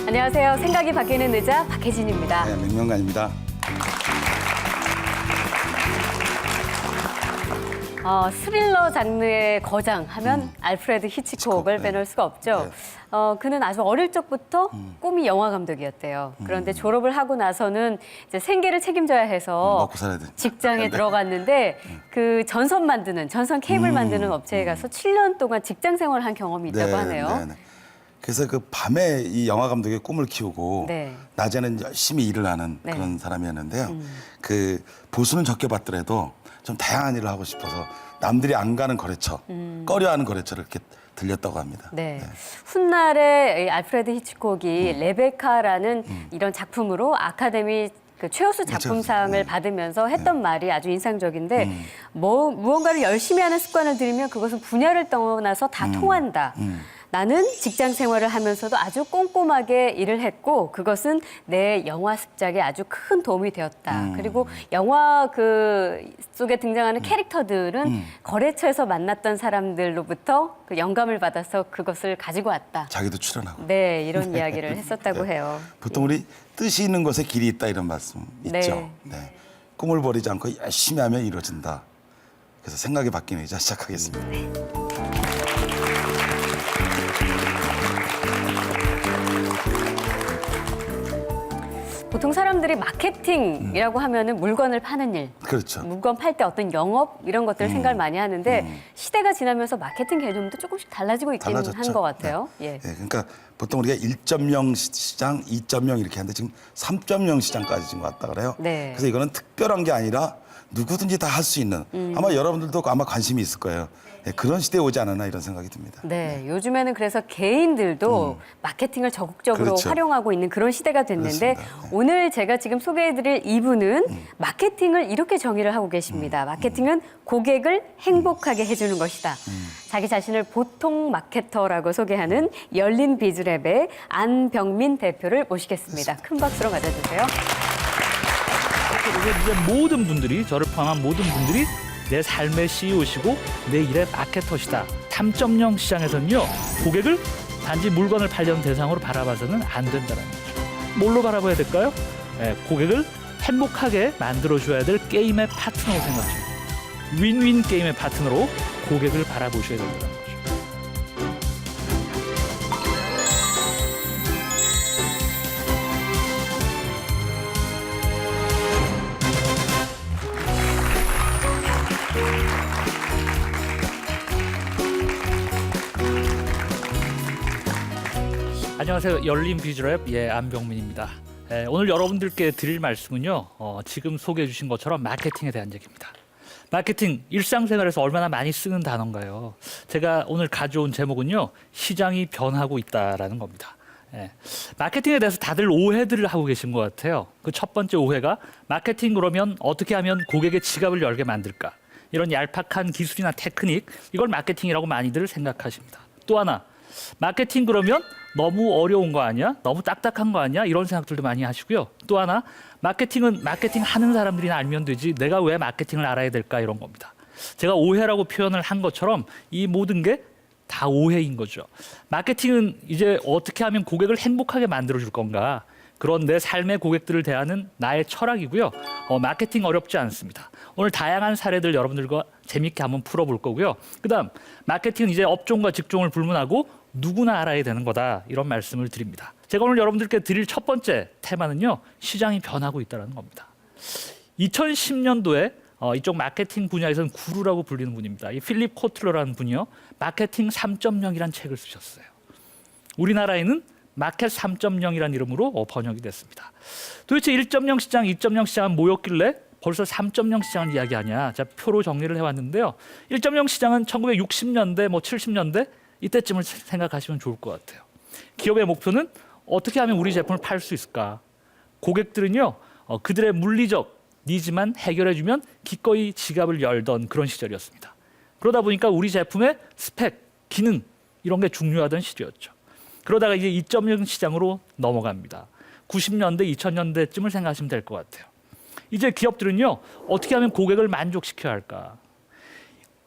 안녕하세요. 생각이 바뀌는 의자 박혜진입니다. 네, 명명관입니다. 스릴러 장르의 거장 하면 알프레드 히치콕을 네. 빼놓을 수가 없죠. 그는 아주 어릴 적부터 꿈이 영화 감독이었대요. 그런데 졸업을 하고 나서는 이제 생계를 책임져야 해서 먹고 살아야 되니까. 직장에 들어갔는데 그 전선 케이블 만드는 업체에 가서 7년 동안 직장 생활을 한 경험이 있다고 하네요. 네. 그래서 그 밤에 이 영화 감독의 꿈을 키우고 네. 낮에는 열심히 일을 하는 네. 그런 사람이었는데요. 그 보수는 적게 받더라도 좀 다양한 일을 하고 싶어서 남들이 안 가는 거래처, 꺼려하는 거래처를 이렇게 들렸다고 합니다. 네. 훗날에 이 알프레드 히치콕이 레베카라는 이런 작품으로 아카데미 그 최우수 작품상을 받으면서 했던 말이 아주 인상적인데 무언가를 열심히 하는 습관을 들이면 그것은 분야를 떠나서 다 통한다. 나는 직장 생활을 하면서도 아주 꼼꼼하게 일을 했고 그것은 내 영화 습작에 아주 큰 도움이 되었다. 그리고 영화 그 속에 등장하는 캐릭터들은 거래처에서 만났던 사람들로부터 그 영감을 받아서 그것을 가지고 왔다. 자기도 출연하고. 네, 이런 이야기를 했었다고 해요. 보통 우리 뜻이 있는 곳에 길이 있다 이런 말씀 네. 있죠. 네. 꿈을 버리지 않고 열심히 하면 이루어진다. 그래서 생각이 바뀌는 의자 시작하겠습니다. 보통 사람들이 마케팅이라고 하면은 물건을 파는 일, 그렇죠. 물건 팔 때 어떤 영업 이런 것들 생각을 많이 하는데 시대가 지나면서 마케팅 개념도 조금씩 달라지고 있긴 한 것 같아요. 네. 예. 네, 그러니까 보통 우리가 1.0 시장, 2.0 이렇게 하는데 지금 3.0 시장까지 지금 왔다 그래요. 네. 그래서 이거는 특별한 게 아니라 누구든지 다 할 수 있는 아마 여러분들도 아마 관심이 있을 거예요. 네, 그런 시대에 오지 않았나 이런 생각이 듭니다. 네, 요즘에는 그래서 개인들도 마케팅을 적극적으로 그렇죠. 활용하고 있는 그런 시대가 됐는데 그렇습니다. 네. 오늘 제가 지금 소개해드릴 이분은 마케팅을 이렇게 정의를 하고 계십니다. 마케팅은 고객을 행복하게 해주는 것이다. 자기 자신을 보통 마케터라고 소개하는 열린 비즈랩의 안병민 대표를 모시겠습니다. 큰 박수로 맞아주세요. 이제 모든 분들이 저를 포함한 모든 분들이 내 삶의 CEO시고 내 일의 마케터시다. 3.0 시장에서는요. 고객을 단지 물건을 팔려는 대상으로 바라봐서는 안 된다는 거죠. 뭘로 바라봐야 될까요? 네, 고객을 행복하게 만들어줘야 될 게임의 파트너로 생각합니다. 윈윈 게임의 파트너로 고객을 바라보셔야 된다는 거죠. 안녕하세요. 열린 비즈랩 안병민입니다. 오늘 여러분들께 드릴 말씀은요. 지금 소개해 주신 것처럼 마케팅에 대한 얘기입니다. 마케팅, 일상생활에서 얼마나 많이 쓰는 단어인가요? 제가 오늘 가져온 제목은요. 시장이 변하고 있다라는 겁니다. 마케팅에 대해서 다들 오해들을 하고 계신 것 같아요. 그 첫 번째 오해가 마케팅 그러면 어떻게 하면 고객의 지갑을 열게 만들까? 이런 얄팍한 기술이나 테크닉, 이걸 마케팅이라고 많이들 생각하십니다. 또 하나, 마케팅 그러면 너무 어려운 거 아니야? 너무 딱딱한 거 아니야? 이런 생각들도 많이 하시고요. 또 하나, 마케팅은 마케팅 하는 사람들이나 알면 되지 내가 왜 마케팅을 알아야 될까? 이런 겁니다. 제가 오해라고 표현을 한 것처럼 이 모든 게 다 오해인 거죠. 마케팅은 이제 어떻게 하면 고객을 행복하게 만들어줄 건가? 그런 내 삶의 고객들을 대하는 나의 철학이고요. 마케팅 어렵지 않습니다. 오늘 다양한 사례들 여러분들과 재밌게 한번 풀어볼 거고요. 그다음 마케팅은 이제 업종과 직종을 불문하고 누구나 알아야 되는 거다. 이런 말씀을 드립니다. 제가 오늘 여러분들께 드릴 첫 번째 테마는요. 시장이 변하고 있다는 겁니다. 2010년도에 이쪽 마케팅 분야에서는 구루라고 불리는 분입니다. 이 필립 코틀러라는 분이요. 마케팅 3.0이라는 책을 쓰셨어요. 우리나라에는 마켓 3.0이라는 이름으로 번역이 됐습니다. 도대체 1.0 시장, 2.0 시장은 뭐였길래 벌써 3.0 시장을 이야기하냐. 자, 표로 정리를 해왔는데요. 1.0 시장은 1960년대, 70년대 이때쯤을 생각하시면 좋을 것 같아요. 기업의 목표는 어떻게 하면 우리 제품을 팔 수 있을까? 고객들은요. 그들의 물리적 니즈만 해결해주면 기꺼이 지갑을 열던 그런 시절이었습니다. 그러다 보니까 우리 제품의 스펙, 기능 이런 게 중요하던 시절이었죠. 그러다가 이제 2.0 시장으로 넘어갑니다. 90년대, 2000년대쯤을 생각하시면 될 것 같아요. 이제 기업들은요. 어떻게 하면 고객을 만족시켜야 할까?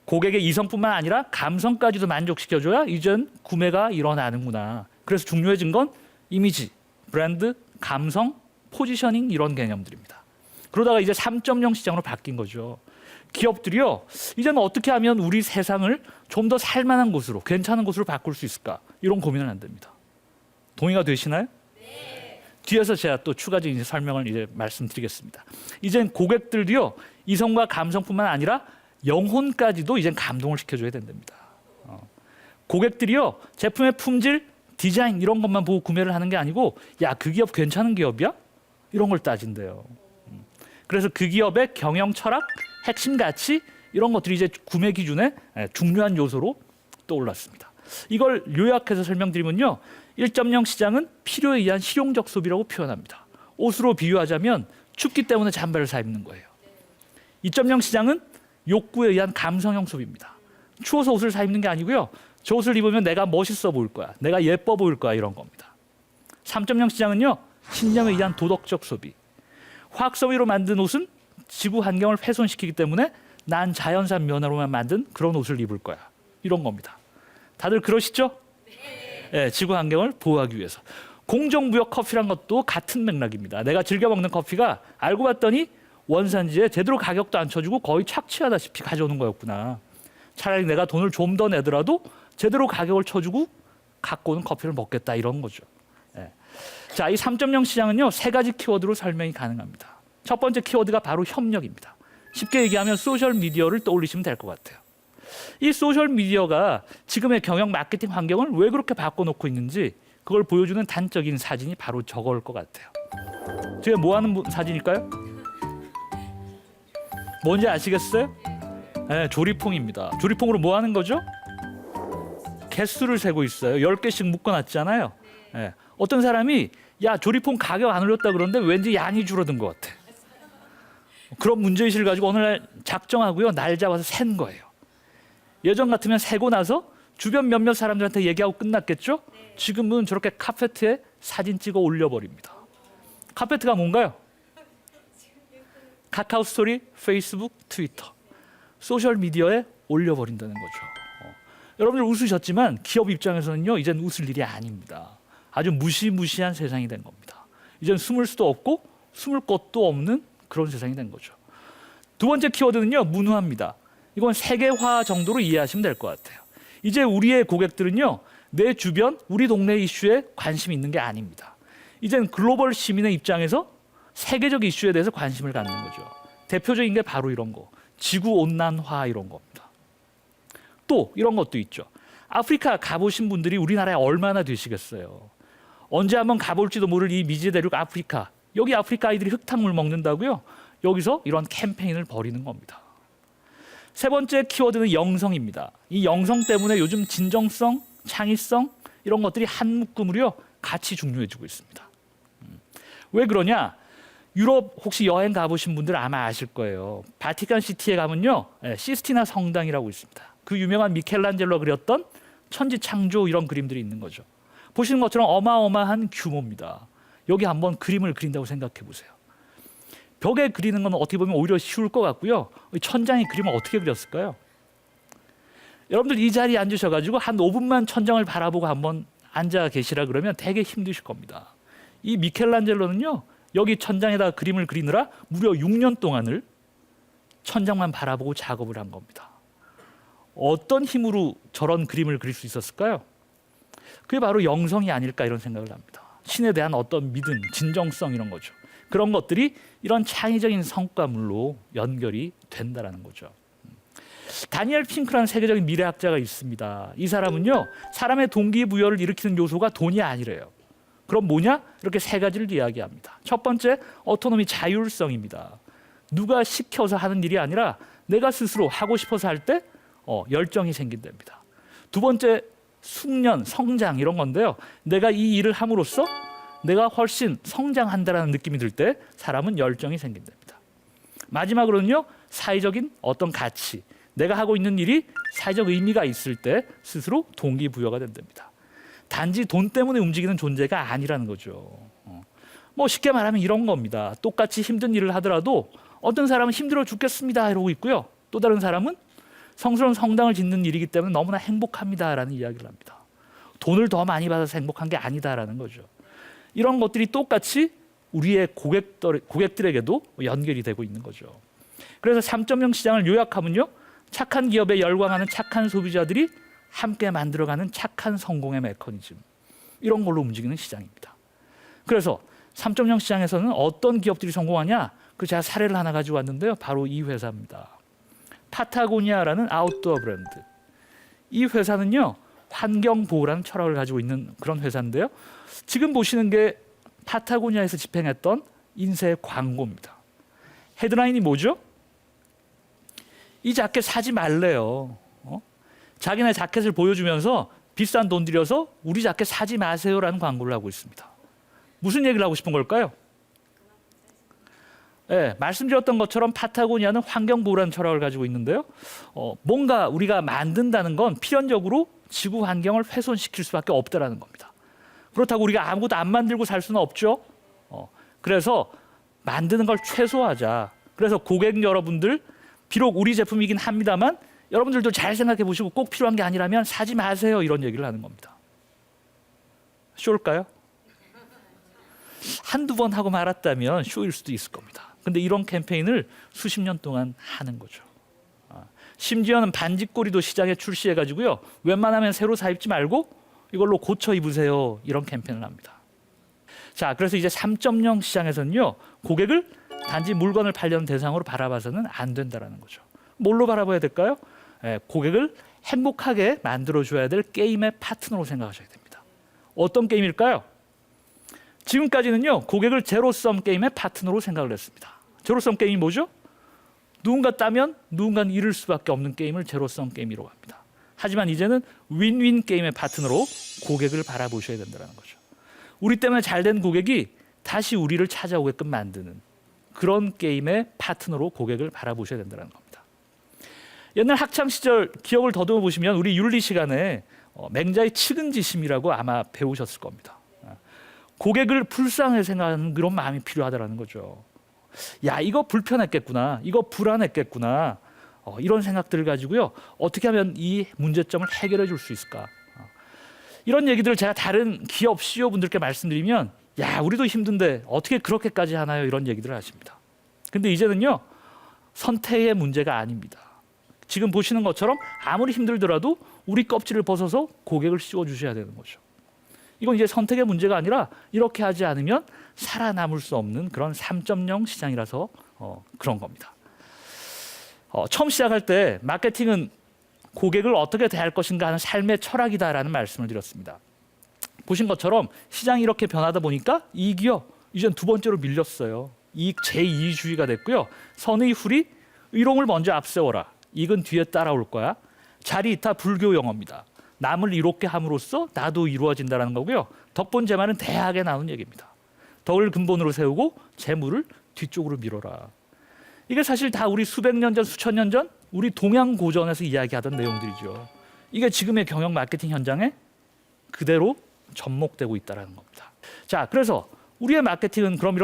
고객의 이성뿐만 아니라 감성까지도 만족시켜줘야 이젠 구매가 일어나는구나. 그래서 중요해진 건 이미지, 브랜드, 감성, 포지셔닝 이런 개념들입니다. 그러다가 이제 3.0 시장으로 바뀐 거죠. 기업들이요, 이제는 어떻게 하면 우리 세상을 좀 더 살만한 곳으로, 괜찮은 곳으로 바꿀 수 있을까? 이런 고민을 한답니다. 동의가 되시나요? 네. 뒤에서 제가 또 추가적인 설명을 이제 말씀드리겠습니다. 이젠 고객들도요, 이성과 감성뿐만 아니라 영혼까지도 이젠 감동을 시켜줘야 된답니다. 고객들이요, 제품의 품질, 디자인 이런 것만 보고 구매를 하는 게 아니고, 야, 그 기업 괜찮은 기업이야? 이런 걸 따진대요. 그래서 그 기업의 경영 철학, 핵심 가치 이런 것들이 이제 구매 기준의 중요한 요소로 떠올랐습니다. 이걸 요약해서 설명드리면요, 1.0 시장은 필요에 의한 실용적 소비라고 표현합니다. 옷으로 비유하자면 춥기 때문에 잠바를 사 입는 거예요. 2.0 시장은 욕구에 의한 감성형 소비입니다. 추워서 옷을 사 입는 게 아니고요, 저 옷을 입으면 내가 멋있어 보일 거야, 내가 예뻐 보일 거야, 이런 겁니다. 3.0 시장은요, 신념에 의한 도덕적 소비. 화학 섬유로 만든 옷은 지구 환경을 훼손시키기 때문에 난 자연산 면화로만 만든 그런 옷을 입을 거야, 이런 겁니다. 다들 그러시죠? 네, 지구 환경을 보호하기 위해서. 공정무역 커피란 것도 같은 맥락입니다. 내가 즐겨 먹는 커피가 알고 봤더니 원산지에 제대로 가격도 안 쳐주고 거의 착취하다시피 가져오는 거였구나. 차라리 내가 돈을 좀 더 내더라도 제대로 가격을 쳐주고 갖고 오는 커피를 먹겠다, 이런 거죠. 네. 자, 이 3.0 시장은요, 3가지 키워드로 설명이 가능합니다. 첫 번째 키워드가 바로 협력입니다. 쉽게 얘기하면 소셜 미디어를 떠올리시면 될 것 같아요. 이 소셜 미디어가 지금의 경영 마케팅 환경을 왜 그렇게 바꿔놓고 있는지 그걸 보여주는 단적인 사진이 바로 저걸 것 같아요. 제가 뭐 하는 사진일까요? 뭔지 아시겠어요? 네, 조리퐁입니다. 조리퐁으로 뭐 하는 거죠? 개수를 세고 있어요. 10개씩 묶어놨잖아요. 네. 어떤 사람이 야, 조리퐁 가격 안 올렸다 그러는데 왠지 양이 줄어든 것 같아. 그런 문제의식을 가지고 어느 날 작정하고요, 날 잡아서 센 거예요. 예전 같으면 세고 나서 주변 몇몇 사람들한테 얘기하고 끝났겠죠? 지금은 저렇게 카페트에 사진 찍어 올려버립니다. 카페트가 뭔가요? 카카오 스토리, 페이스북, 트위터, 소셜 미디어에 올려버린다는 거죠. 여러분들 웃으셨지만 기업 입장에서는요, 이젠 웃을 일이 아닙니다. 아주 무시무시한 세상이 된 겁니다. 이젠 숨을 수도 없고 숨을 곳도 없는 그런 세상이 된 거죠. 두 번째 키워드는요, 문화입니다. 이건 세계화 정도로 이해하시면 될 것 같아요. 이제 우리의 고객들은요, 내 주변, 우리 동네 이슈에 관심이 있는 게 아닙니다. 이젠 글로벌 시민의 입장에서 세계적 이슈에 대해서 관심을 갖는 거죠. 대표적인 게 바로 이런 거, 지구온난화 이런 겁니다. 또 이런 것도 있죠. 아프리카 가보신 분들이 우리나라에 얼마나 되시겠어요. 언제 한번 가볼지도 모를 이 미지 대륙 아프리카, 여기 아프리카 아이들이 흙탕물 먹는다고요? 여기서 이런 캠페인을 벌이는 겁니다. 세 번째 키워드는 영성입니다. 이 영성 때문에 요즘 진정성, 창의성 이런 것들이 한 묶음으로요, 같이 중요해지고 있습니다. 왜 그러냐? 유럽 혹시 여행 가보신 분들 아마 아실 거예요. 바티칸 시티에 가면요, 시스티나 성당이라고 있습니다. 그 유명한 미켈란젤로가 그렸던 천지창조 이런 그림들이 있는 거죠. 보시는 것처럼 어마어마한 규모입니다. 여기 한번 그림을 그린다고 생각해 보세요. 벽에 그리는 건 어떻게 보면 오히려 쉬울 것 같고요. 천장에 그림을 어떻게 그렸을까요? 여러분들 이 자리에 앉으셔가지고 한 5분만 천장을 바라보고 한번 앉아 계시라 그러면 되게 힘드실 겁니다. 이 미켈란젤로는요, 여기 천장에다 그림을 그리느라 무려 6년 동안을 천장만 바라보고 작업을 한 겁니다. 어떤 힘으로 저런 그림을 그릴 수 있었을까요? 그게 바로 영성이 아닐까 이런 생각을 합니다. 신에 대한 어떤 믿음, 진정성 이런 거죠. 그런 것들이 이런 창의적인 성과물로 연결이 된다는 거죠. 다니엘 핑크라는 세계적인 미래학자가 있습니다. 이 사람은요, 사람의 동기부여를 일으키는 요소가 돈이 아니래요. 그럼 뭐냐? 이렇게 3가지를 이야기합니다. 첫 번째, 오토노미 자율성입니다. 누가 시켜서 하는 일이 아니라 내가 스스로 하고 싶어서 할 때 열정이 생긴답니다. 두 번째, 숙련, 성장 이런 건데요. 내가 이 일을 함으로써 내가 훨씬 성장한다라는 느낌이 들 때 사람은 열정이 생긴답니다. 마지막으로는요, 사회적인 어떤 가치, 내가 하고 있는 일이 사회적 의미가 있을 때 스스로 동기부여가 된답니다. 단지 돈 때문에 움직이는 존재가 아니라는 거죠. 뭐 쉽게 말하면 이런 겁니다. 똑같이 힘든 일을 하더라도 어떤 사람은 힘들어 죽겠습니다 이러고 있고요. 또 다른 사람은 성스러운 성당을 짓는 일이기 때문에 너무나 행복합니다라는 이야기를 합니다. 돈을 더 많이 받아서 행복한 게 아니다라는 거죠. 이런 것들이 똑같이 우리의 고객들에게도 연결이 되고 있는 거죠. 그래서 3.0 시장을 요약하면요. 착한 기업에 열광하는 착한 소비자들이 함께 만들어가는 착한 성공의 메커니즘. 이런 걸로 움직이는 시장입니다. 그래서 3.0 시장에서는 어떤 기업들이 성공하냐? 제가 사례를 하나 가지고 왔는데요. 바로 이 회사입니다. 파타고니아라는 아웃도어 브랜드. 이 회사는요. 환경보호라는 철학을 가지고 있는 그런 회사인데요. 지금 보시는 게 파타고니아에서 집행했던 인쇄 광고입니다. 헤드라인이 뭐죠? 이 자켓 사지 말래요. 자기네 자켓을 보여주면서 비싼 돈 들여서 우리 자켓 사지 마세요라는 광고를 하고 있습니다. 무슨 얘기를 하고 싶은 걸까요? 네, 말씀드렸던 것처럼 파타고니아는 환경보호라는 철학을 가지고 있는데요. 뭔가 우리가 만든다는 건 필연적으로 지구 환경을 훼손시킬 수밖에 없다라는 겁니다. 그렇다고 우리가 아무것도 안 만들고 살 수는 없죠. 그래서 만드는 걸 최소화하자. 그래서 고객 여러분들 비록 우리 제품이긴 합니다만 여러분들도 잘 생각해 보시고 꼭 필요한 게 아니라면 사지 마세요. 이런 얘기를 하는 겁니다. 쇼일까요? 한두 번 하고 말았다면 쇼일 수도 있을 겁니다. 근데 이런 캠페인을 수십 년 동안 하는 거죠. 심지어는 반지꼬리도 시장에 출시해가지고요. 웬만하면 새로 사 입지 말고 이걸로 고쳐 입으세요. 이런 캠페인을 합니다. 자, 그래서 이제 3.0 시장에서는요. 고객을 단지 물건을 팔려는 대상으로 바라봐서는 안 된다는 거죠. 뭘로 바라봐야 될까요? 고객을 행복하게 만들어줘야 될 게임의 파트너로 생각하셔야 됩니다. 어떤 게임일까요? 지금까지는요. 고객을 제로섬 게임의 파트너로 생각을 했습니다. 제로섬 게임이 뭐죠? 누군가 따면 누군가는 잃을 수밖에 없는 게임을 제로섬 게임이라고 합니다. 하지만 이제는 윈윈 게임의 파트너로 고객을 바라보셔야 된다는 거죠. 우리 때문에 잘된 고객이 다시 우리를 찾아오게끔 만드는 그런 게임의 파트너로 고객을 바라보셔야 된다는 겁니다. 옛날 학창 시절 기억을 더듬어 보시면 우리 윤리 시간에 맹자의 측은지심이라고 아마 배우셨을 겁니다. 고객을 불쌍하게 생각하는 그런 마음이 필요하다는 거죠. 야, 이거 불편했겠구나. 이거 불안했겠구나. 이런 생각들을 가지고요. 어떻게 하면 이 문제점을 해결해 줄 수 있을까? 이런 얘기들을 제가 다른 기업 CEO분들께 말씀드리면 야, 우리도 힘든데 어떻게 그렇게까지 하나요? 이런 얘기들을 하십니다. 근데 이제는요. 선택의 문제가 아닙니다. 지금 보시는 것처럼 아무리 힘들더라도 우리 껍질을 벗어서 고객을 씌워주셔야 되는 거죠. 이건 이제 선택의 문제가 아니라 이렇게 하지 않으면 살아남을 수 없는 그런 3.0 시장이라서 그런 겁니다. 처음 시작할 때 마케팅은 고객을 어떻게 대할 것인가 하는 삶의 철학이다라는 말씀을 드렸습니다. 보신 것처럼 시장이 이렇게 변하다 보니까 이익이요. 이젠 두 번째로 밀렸어요. 이익 제2주의가 됐고요. 선의 후리, 의롱을 먼저 앞세워라. 이익은 뒤에 따라올 거야. 자리이타 불교 용어입니다. 남을 이롭게 함으로써 나도 이루어진다는 거고요. 덕본제만은 대하게 나오는 얘기입니다. 덕을 근본으로 세우고 재물을 뒤쪽으로 밀어라. 이게 사실 다 우리 수백 년 전, 수천 년 전 우리 동양 고전에서 이야기하던 내용들이죠. 이게 지금의 경영 마케팅 현장에 그대로 접목되고 있다는 겁니다. 자, 그래서 우리의 마케팅은 그럼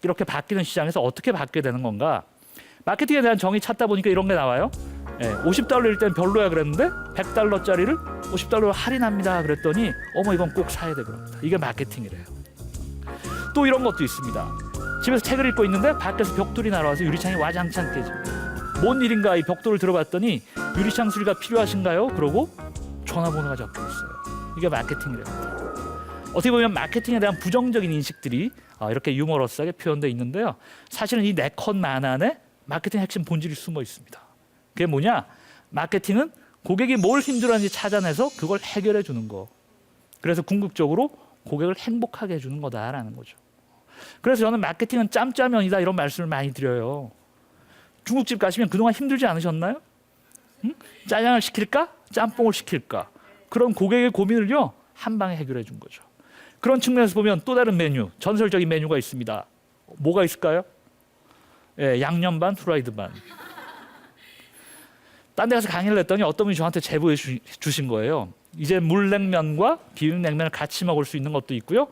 이렇게 바뀌는 시장에서 어떻게 바뀌게 되는 건가? 마케팅에 대한 정의 찾다 보니까 이런 게 나와요. $50일 땐 별로야 그랬는데 $100짜리를 $50로 할인합니다 그랬더니 어머 이건 꼭 사야 돼 그럽니다. 이게 마케팅이래요. 또 이런 것도 있습니다. 집에서 책을 읽고 있는데 밖에서 벽돌이 날아와서 유리창이 와장창 깨집니다. 뭔 일인가 이 벽돌을 들어봤더니 유리창 수리가 필요하신가요? 그러고 전화번호가 적혀 있어요. 이게 마케팅이래요. 어떻게 보면 마케팅에 대한 부정적인 인식들이 이렇게 유머러스하게 표현되어 있는데요. 사실은 이 4컷 만 안에 마케팅 핵심 본질이 숨어 있습니다. 그게 뭐냐? 마케팅은 고객이 뭘 힘들어하는지 찾아내서 그걸 해결해 주는 거. 그래서 궁극적으로 고객을 행복하게 해주는 거다라는 거죠. 그래서 저는 마케팅은 짬짜면이다 이런 말씀을 많이 드려요. 중국집 가시면 그동안 힘들지 않으셨나요? 응? 짜장을 시킬까? 짬뽕을 시킬까? 그런 고객의 고민을요 한 방에 해결해 준 거죠. 그런 측면에서 보면 또 다른 메뉴, 전설적인 메뉴가 있습니다. 뭐가 있을까요? 양념 반, 후라이드 반. 딴 데 가서 강의를 했더니 어떤 분이 저한테 제보해 주신 거예요. 이제 물냉면과 비빔냉면을 같이 먹을 수 있는 것도 있고요.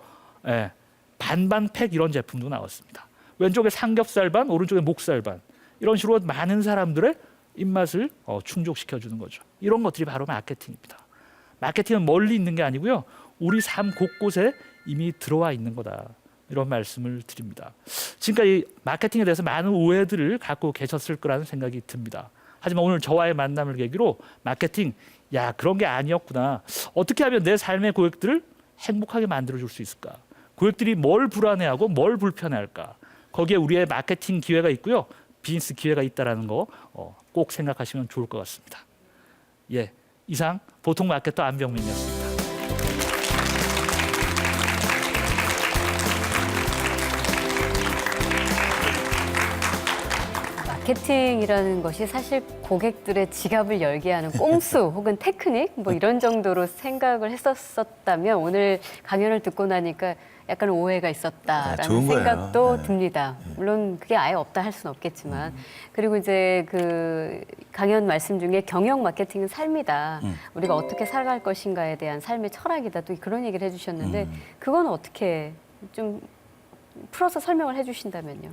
반반 팩 이런 제품도 나왔습니다. 왼쪽에 삼겹살 반, 오른쪽에 목살 반. 이런 식으로 많은 사람들의 입맛을 충족시켜주는 거죠. 이런 것들이 바로 마케팅입니다. 마케팅은 멀리 있는 게 아니고요. 우리 삶 곳곳에 이미 들어와 있는 거다. 이런 말씀을 드립니다. 지금까지 마케팅에 대해서 많은 오해들을 갖고 계셨을 거라는 생각이 듭니다. 하지만 오늘 저와의 만남을 계기로 마케팅, 야 그런 게 아니었구나. 어떻게 하면 내 삶의 고객들을 행복하게 만들어줄 수 있을까? 고객들이 뭘 불안해하고 뭘 불편해할까? 거기에 우리의 마케팅 기회가 있고요. 비즈니스 기회가 있다는 거 꼭 생각하시면 좋을 것 같습니다. 예, 이상 보통 마케터 안병민이었습니다. 마케팅이라는 것이 사실 고객들의 지갑을 열게 하는 꼼수 혹은 테크닉 뭐 이런 정도로 생각을 했었다면 오늘 강연을 듣고 나니까 약간 오해가 있었다라는 좋은 거예요. 생각도 네. 듭니다. 물론 그게 아예 없다 할 수는 없겠지만 그리고 이제 그 강연 말씀 중에 경영 마케팅은 삶이다. 우리가 어떻게 살아갈 것인가에 대한 삶의 철학이다. 또 그런 얘기를 해주셨는데 그건 어떻게 좀 풀어서 설명을 해주신다면요.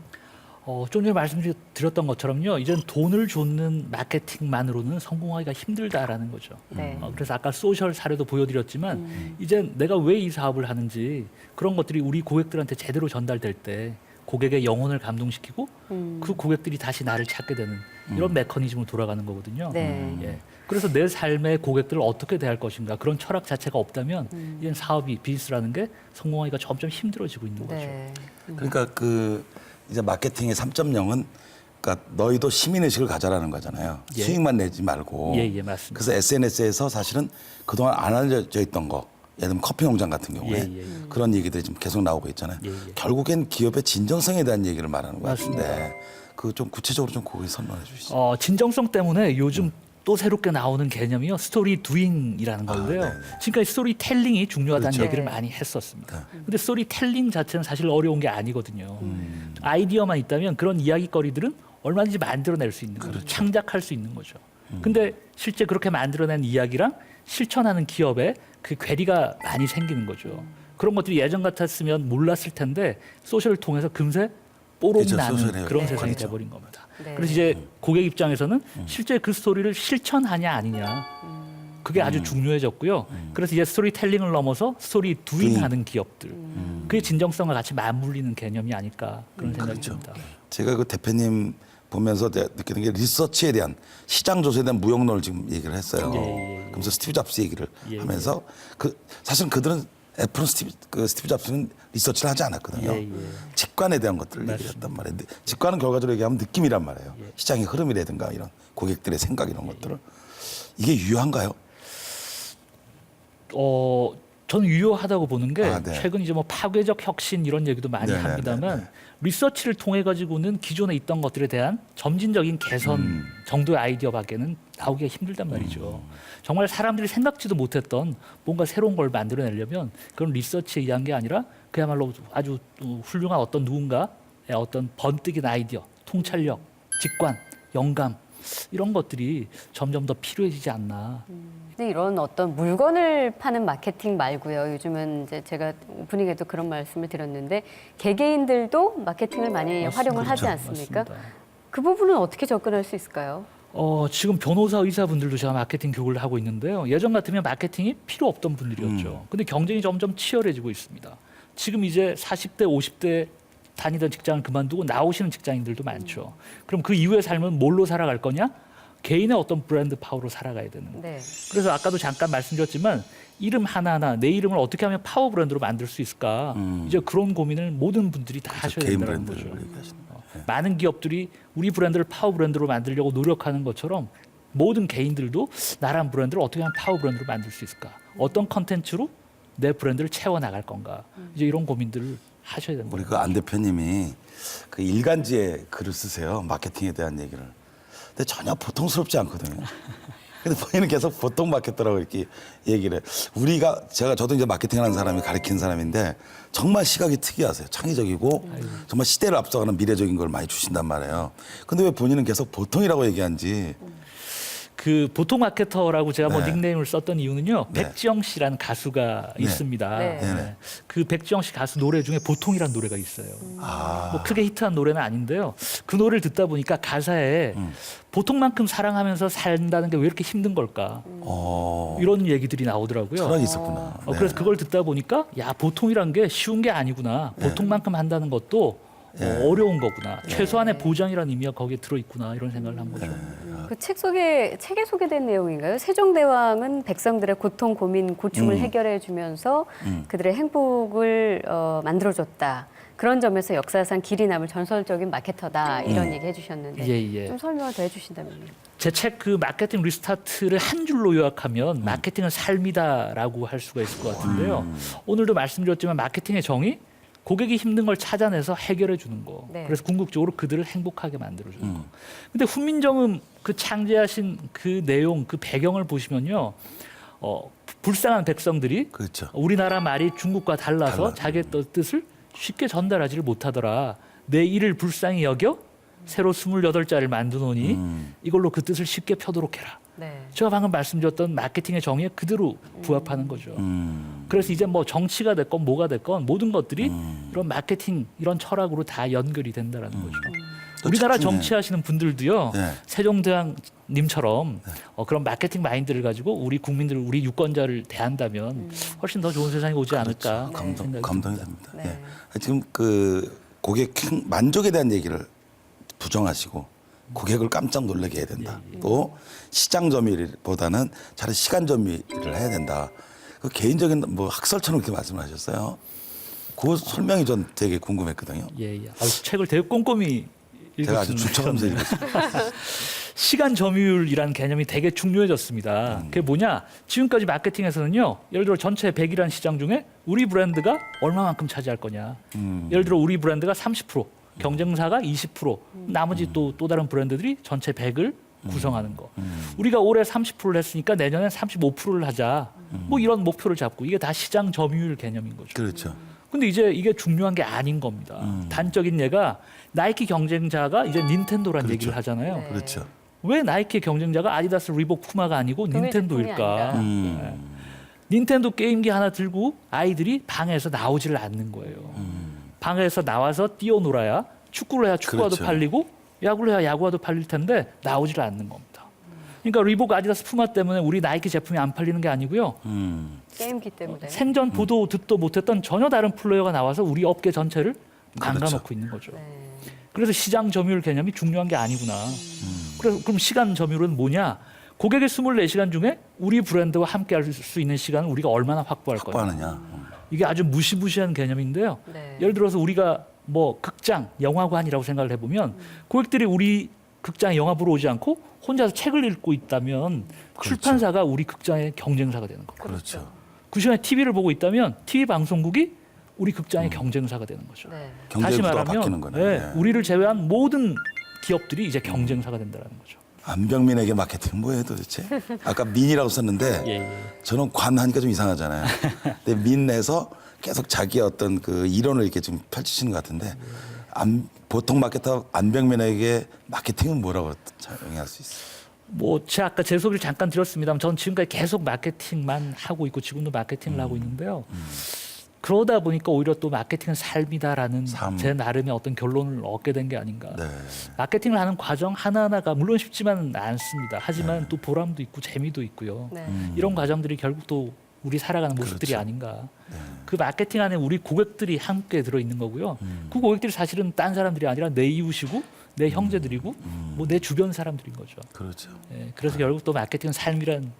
좀 전에 말씀드렸던 것처럼요. 이젠 돈을 줬는 마케팅만으로는 성공하기가 힘들다라는 거죠. 네. 그래서 아까 소셜 사례도 보여드렸지만 이젠 내가 왜 이 사업을 하는지 그런 것들이 우리 고객들한테 제대로 전달될 때 고객의 영혼을 감동시키고 그 고객들이 다시 나를 찾게 되는 이런 메커니즘으로 돌아가는 거거든요. 네. 예. 그래서 내 삶의 고객들을 어떻게 대할 것인가 그런 철학 자체가 없다면 이젠 사업이 비즈니스라는 게 성공하기가 점점 힘들어지고 있는 거죠. 네. 그러니까 그 이제 마케팅의 3.0은 그러니까 너희도 시민의식을 가져라는 거잖아요. 예. 수익만 내지 말고. 예, 맞습니다. 그래서 SNS에서 사실은 그동안 안 알려져 있던 거, 예를 들면 커피 농장 같은 경우에 예. 그런 얘기들이 지금 계속 나오고 있잖아요. 예. 결국엔 기업의 진정성에 대한 얘기를 말하는 것 맞습니다. 같은데 그 좀 구체적으로 좀 그거 설명해 주시죠. 진정성 때문에 요즘 또 새롭게 나오는 개념이요. 스토리 두잉이라는 건데요. 네네. 지금까지 스토리텔링이 중요하다는 그렇죠. 얘기를 많이 했었습니다. 근데 스토리텔링 자체는 사실 어려운 게 아니거든요. 아이디어만 있다면 그런 이야기거리들은 얼마든지 만들어낼 수 있는 거죠. 창작할 수 있는 거죠. 근데 실제 그렇게 만들어낸 이야기랑 실천하는 기업에 그 괴리가 많이 생기는 거죠. 그런 것들이 예전 같았으면 몰랐을 텐데 소셜을 통해서 금세 뽀록 그렇죠. 나는 소셜에 그런 네. 세상이 그렇죠. 돼버린 겁니다. 네. 그래서 이제 고객 입장에서는 실제 그 스토리를 실천하냐 아니냐 그게 아주 중요해졌고요. 그래서 이제 스토리텔링을 넘어서 스토리 두잉하는 기업들 그게 진정성과 같이 맞물리는 개념이 아닐까 그런 생각이 그렇죠. 듭니다. 제가 그 대표님 보면서 느끼는 게 리서치에 대한 시장 조사에 대한 무역론을 지금 얘기를 했어요. 예. 그러면서 스티브 잡스 얘기를 예. 하면서 그 사실은 그들은 애플은 스티브 잡스는 리서치를 하지 않았거든요. 예. 직관에 대한 것들을 얘기했단 말이에요. 근데 직관은 결과적으로 얘기하면 느낌이란 말이에요. 시장의 흐름이라든가 이런 고객들의 생각 이런 것들을 이게 유효한가요? 저는 유효하다고 보는 게 네. 최근 이제 뭐 파괴적 혁신 이런 얘기도 많이 네네네네. 합니다만 리서치를 통해 가지고는 기존에 있던 것들에 대한 점진적인 개선 정도의 아이디어밖에는 나오기가 힘들단 말이죠. 정말 사람들이 생각지도 못했던 뭔가 새로운 걸 만들어내려면 그런 리서치에 의한 게 아니라 그야말로 아주 훌륭한 어떤 누군가의 어떤 번뜩인 아이디어, 통찰력, 직관, 영감 이런 것들이 점점 더 필요해지지 않나. 근데 이런 어떤 물건을 파는 마케팅 말고요. 요즘은 이제 제가 오프닝에도 그런 말씀을 드렸는데 개개인들도 마케팅을 많이 맞습니다. 활용을 하지 그렇죠. 않습니까? 맞습니다. 그 부분은 어떻게 접근할 수 있을까요? 지금 변호사 의사분들도 제가 마케팅 교육을 하고 있는데요. 예전 같으면 마케팅이 필요 없던 분들이었죠. 근데 경쟁이 점점 치열해지고 있습니다. 지금 이제 40대, 50대 다니던 직장을 그만두고 나오시는 직장인들도 많죠. 그럼 그 이후의 삶은 뭘로 살아갈 거냐? 개인의 어떤 브랜드 파워로 살아가야 되는 거예요. 네. 그래서 아까도 잠깐 말씀드렸지만 이름 하나하나 내 이름을 어떻게 하면 파워 브랜드로 만들 수 있을까? 이제 그런 고민을 모든 분들이 다 하셔야 개인 된다는 브랜드를 거죠. 얘기하시는 거예요. 많은 기업들이 우리 브랜드를 파워 브랜드로 만들려고 노력하는 것처럼 모든 개인들도 나란 브랜드를 어떻게 하면 파워 브랜드로 만들 수 있을까? 어떤 컨텐츠로 내 브랜드를 채워 나갈 건가? 이제 이런 고민들을 하셔야 됩니다. 우리 그 안 대표님이 그 일간지에 글을 쓰세요. 마케팅에 대한 얘기를. 근데 전혀 보통스럽지 않거든요. 근데 본인은 계속 보통 마케터라고 이렇게 얘기를 해. 저도 이제 마케팅하는 사람이 가르치는 사람인데 정말 시각이 특이하세요. 창의적이고 정말 시대를 앞서가는 미래적인 걸 많이 주신단 말이에요. 근데 왜 본인은 계속 보통이라고 얘기한지. 그 보통 마케터라고 제가 뭐 네. 닉네임을 썼던 이유는요. 네. 백지영 씨라는 가수가 네. 있습니다. 네. 네네. 그 백지영 씨 가수 노래 중에 보통이라는 노래가 있어요. 아. 뭐 크게 히트한 노래는 아닌데요. 그 노래를 듣다 보니까 가사에 보통만큼 사랑하면서 산다는 게 왜 이렇게 힘든 걸까? 이런 얘기들이 나오더라고요. 철학이 있었구나. 네. 그래서 그걸 듣다 보니까 야 보통이란 게 쉬운 게 아니구나. 보통만큼 한다는 것도 어려운 거구나. 최소한의 보장이라는 의미가 거기에 들어있구나. 이런 생각을 한 거죠. 그 책에 소개된 내용인가요? 세종대왕은 백성들의 고통, 고민, 고충을 해결해 주면서 그들의 행복을 만들어줬다. 그런 점에서 역사상 길이 남을 전설적인 마케터다. 이런 얘기 해주셨는데 예. 좀 설명을 더 해주신다면요. 제 책 그 마케팅 리스타트를 한 줄로 요약하면 마케팅은 삶이다라고 할 수가 있을 것 같은데요. 오늘도 말씀드렸지만 마케팅의 정의 고객이 힘든 걸 찾아내서 해결해 주는 거. 네. 그래서 궁극적으로 그들을 행복하게 만들어 주는 거. 근데 훈민정음 그 창제하신 그 내용, 그 배경을 보시면요. 불쌍한 백성들이 그렇죠. 우리나라 말이 중국과 달라서 자기의 뜻을 쉽게 전달하지를 못하더라. 내 일을 불쌍히 여겨 새로 28자를 만드노니 이걸로 그 뜻을 쉽게 펴도록 해라. 네. 제가 방금 말씀드렸던 마케팅의 정의에 그대로 부합하는 거죠. 그래서 이제 뭐 정치가 됐건 뭐가 됐건 모든 것들이 이런 마케팅 이런 철학으로 다 연결이 된다라는 거죠. 우리나라 책 중에- 정치하시는 분들도요. 네. 세종대왕님처럼 그런 마케팅 마인드를 가지고 우리 국민들, 우리 유권자를 대한다면 훨씬 더 좋은 세상이 오지 않을까 생각이 감동이 듭니다. 됩니다. 네. 예. 지금 그 고객 만족에 대한 얘기를 부정하시고 고객을 깜짝 놀라게 해야 된다. 또 시장 점유율보다는 차라리 시간 점유율을 해야 된다. 그 개인적인 뭐 학설처럼 그렇게 말씀하셨어요. 그 설명이 전 되게 궁금했거든요. 예. 책을 되게 꼼꼼히 제가 아주 읽었습니다. 주처하면서 읽었습니다. 시간 점유율이라는 개념이 되게 중요해졌습니다. 그게 뭐냐? 지금까지 마케팅에서는요. 예를 들어 전체 100이라는 시장 중에 우리 브랜드가 얼마만큼 차지할 거냐. 예를 들어 우리 브랜드가 30%, 경쟁사가 20%, 나머지 또 다른 브랜드들이 전체 100을 구성하는 거. 우리가 올해 30%를 했으니까 내년엔 35%를 하자. 뭐 이런 목표를 잡고 이게 다 시장 점유율 개념인 거죠. 그렇죠. 근데 이제 이게 중요한 게 아닌 겁니다. 단적인 예가 나이키 경쟁자가 이제 닌텐도라는 그렇죠. 얘기를 하잖아요. 네. 그렇죠. 왜 나이키의 경쟁자가 아디다스, 리복, 푸마가 아니고 동일 닌텐도일까? 제품이 아니라. 네. 닌텐도 게임기 하나 들고 아이들이 방에서 나오지를 않는 거예요. 방에서 나와서 뛰어놀아야 축구를 해야 축구화도 그렇죠. 팔리고 야구를 해야 야구화도 팔릴 텐데 나오지를 않는 겁니다. 그러니까 리복, 아디다스, 푸마 때문에 우리 나이키 제품이 안 팔리는 게 아니고요. 게임기 때문에. 생전 보도 듣도 못했던 전혀 다른 플레이어가 나와서 우리 업계 전체를 망가놓고 있는 거죠. 네. 그래서 시장 점유율 개념이 중요한 게 아니구나. 그래서 그럼 시간 점유율은 뭐냐? 고객의 24시간 중에 우리 브랜드와 함께 할 수 있는 시간을 우리가 얼마나 확보할 거냐. 확보하느냐. 이게 아주 무시무시한 개념인데요. 네. 예를 들어서 우리가 뭐 극장, 영화관이라고 생각을 해보면 고객들이 우리 극장에 영화 보러 오지 않고 혼자서 책을 읽고 있다면 출판사가 우리 극장의 경쟁사가 되는 거예요. 그렇죠. 그 시간에 TV를 보고 있다면 TV 방송국이 우리 극장의 경쟁사가 되는 거죠. 네. 다시 경제구도가 말하면 바뀌는 거네. 네, 네. 우리를 제외한 모든 기업들이 이제 경쟁사가 된다는 거죠. 안병민에게 마케팅 뭐예요 도대체? 아까 민이라고 썼는데 예. 저는 관하니까 좀 이상하잖아요. 근데 민 내에서 계속 자기의 어떤 그 이론을 이렇게 좀 펼치시는 것 같은데 보통 마케터 안병민에게 마케팅은 뭐라고 정의할 수 있어요? 뭐 제가 아까 제 소개를 잠깐 드렸습니다만 저는 지금까지 계속 마케팅만 하고 있고 지금도 마케팅을 하고 있는데요. 그러다 보니까 오히려 또 마케팅은 삶이다라는 제 나름의 어떤 결론을 얻게 된 게 아닌가. 네. 마케팅을 하는 과정 하나하나가 물론 쉽지만은 않습니다. 하지만 또 보람도 있고 재미도 있고요. 네. 이런 과정들이 결국 또 우리 살아가는 모습들이 그렇죠. 아닌가. 그 마케팅 안에 우리 고객들이 함께 들어있는 거고요. 그 고객들이 사실은 딴 사람들이 아니라 내 이웃이고 내 형제들이고 뭐 내 주변 사람들인 거죠. 그렇죠. 예, 그래서 결국 또 마케팅은 삶이란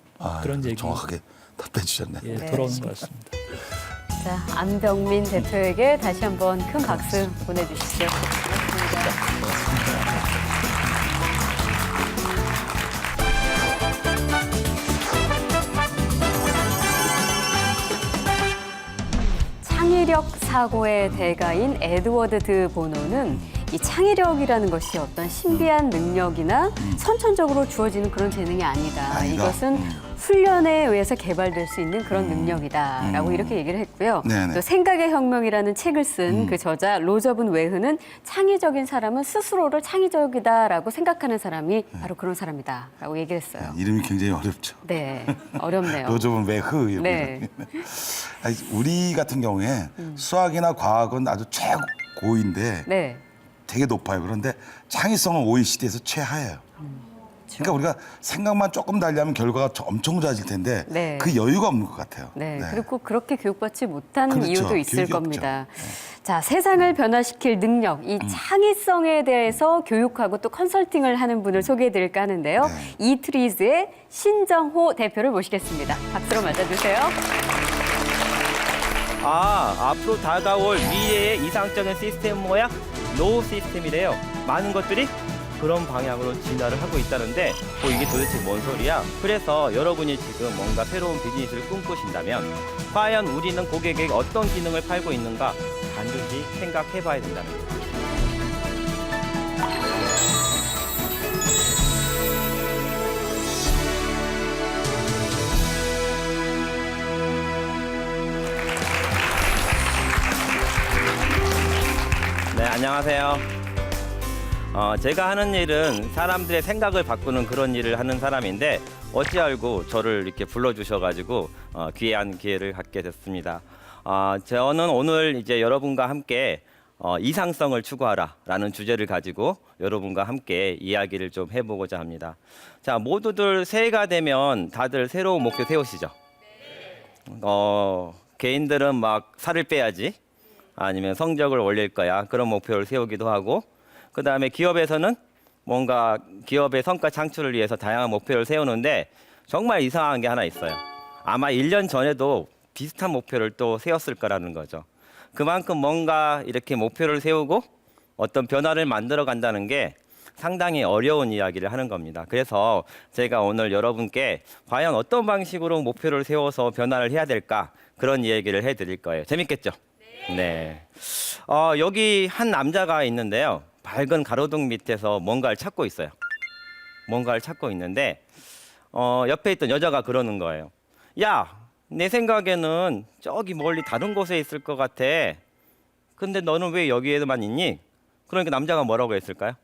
그런 얘기 정확하게 답해 주셨네. 예, 네. 돌아오는 것 같습니다. 자, 안병민 대표에게 다시 한번 큰 박수 보내주시죠. 고맙습니다. 창의력 사고의 대가인 에드워드 드 보노는 이 창의력이라는 것이 어떤 신비한 능력이나 선천적으로 주어지는 그런 재능이 아니다. 아니다. 이것은 훈련에 의해서 개발될 수 있는 그런 능력이다라고 이렇게 얘기를 했고요. 네네. 또 생각의 혁명이라는 책을 쓴 그 저자 로저분 웨흐는 창의적인 사람은 스스로를 창의적이다라고 생각하는 사람이 바로 그런 사람이다라고 얘기를 했어요. 이름이 굉장히 어렵죠. 네, 어렵네요. 로저분 웨흐. 네. 아니, 우리 같은 경우에 수학이나 과학은 아주 최고인데 네. 되게 높아요. 그런데 창의성은 OECD에서 최하예요. 그러니까 우리가 생각만 조금 달리하면 결과가 엄청 좋아질 텐데 네. 그 여유가 없는 것 같아요. 네, 그리고 그렇게 교육받지 못한 그렇죠. 이유도 있을 교육이 겁니다. 자, 세상을 변화시킬 능력, 이 창의성에 대해서 교육하고 또 컨설팅을 하는 분을 소개해드릴까 하는데요. 네. 이트리즈의 신정호 대표를 모시겠습니다. 박수로 맞아주세요. 앞으로 다가올 미래의 이상적인 시스템 모양 노후 시스템이래요. 많은 것들이 그런 방향으로 진화를 하고 있다는데 이게 도대체 뭔 소리야? 그래서 여러분이 지금 뭔가 새로운 비즈니스를 꿈꾸신다면 과연 우리는 고객에게 어떤 기능을 팔고 있는가 반드시 생각해 봐야 된다는 거예요. 네, 안녕하세요. 제가 하는 일은 사람들의 생각을 바꾸는 그런 일을 하는 사람인데 어찌 알고 저를 이렇게 불러주셔가지고 귀한 기회를 갖게 됐습니다. 저는 오늘 이제 여러분과 함께 이상성을 추구하라라는 주제를 가지고 여러분과 함께 이야기를 좀 해보고자 합니다. 자, 모두들 새해가 되면 다들 새로운 목표 세우시죠? 개인들은 막 살을 빼야지. 아니면 성적을 올릴 거야. 그런 목표를 세우기도 하고 그다음에 기업에서는 뭔가 기업의 성과 창출을 위해서 다양한 목표를 세우는데 정말 이상한 게 하나 있어요. 아마 1년 전에도 비슷한 목표를 또 세웠을 거라는 거죠. 그만큼 뭔가 이렇게 목표를 세우고 어떤 변화를 만들어 간다는 게 상당히 어려운 이야기를 하는 겁니다. 그래서 제가 오늘 여러분께 과연 어떤 방식으로 목표를 세워서 변화를 해야 될까 그런 얘기를 해드릴 거예요. 재밌겠죠? 네. 여기 한 남자가 있는데요. 밝은 가로등 밑에서 뭔가를 찾고 있어요. 뭔가를 찾고 있는데 옆에 있던 여자가 그러는 거예요. 야, 내 생각에는 저기 멀리 다른 곳에 있을 것 같아. 근데 너는 왜 여기에만 있니? 그러니까 남자가 뭐라고 했을까요?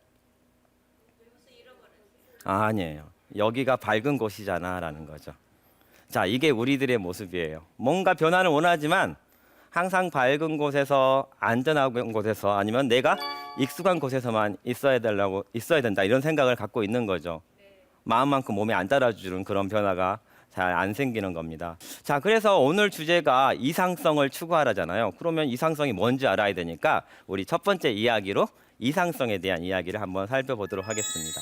아니에요. 여기가 밝은 곳이잖아 라는 거죠. 자, 이게 우리들의 모습이에요. 뭔가 변화를 원하지만 항상 밝은 곳에서 안전한 곳에서 아니면 내가 익숙한 곳에서만 있어야 된다 이런 생각을 갖고 있는 거죠. 마음만큼 몸에 안 따라주는 그런 변화가 잘 안 생기는 겁니다. 자, 그래서 오늘 주제가 이상성을 추구하라잖아요. 그러면 이상성이 뭔지 알아야 되니까 우리 첫 번째 이야기로 이상성에 대한 이야기를 한번 살펴보도록 하겠습니다.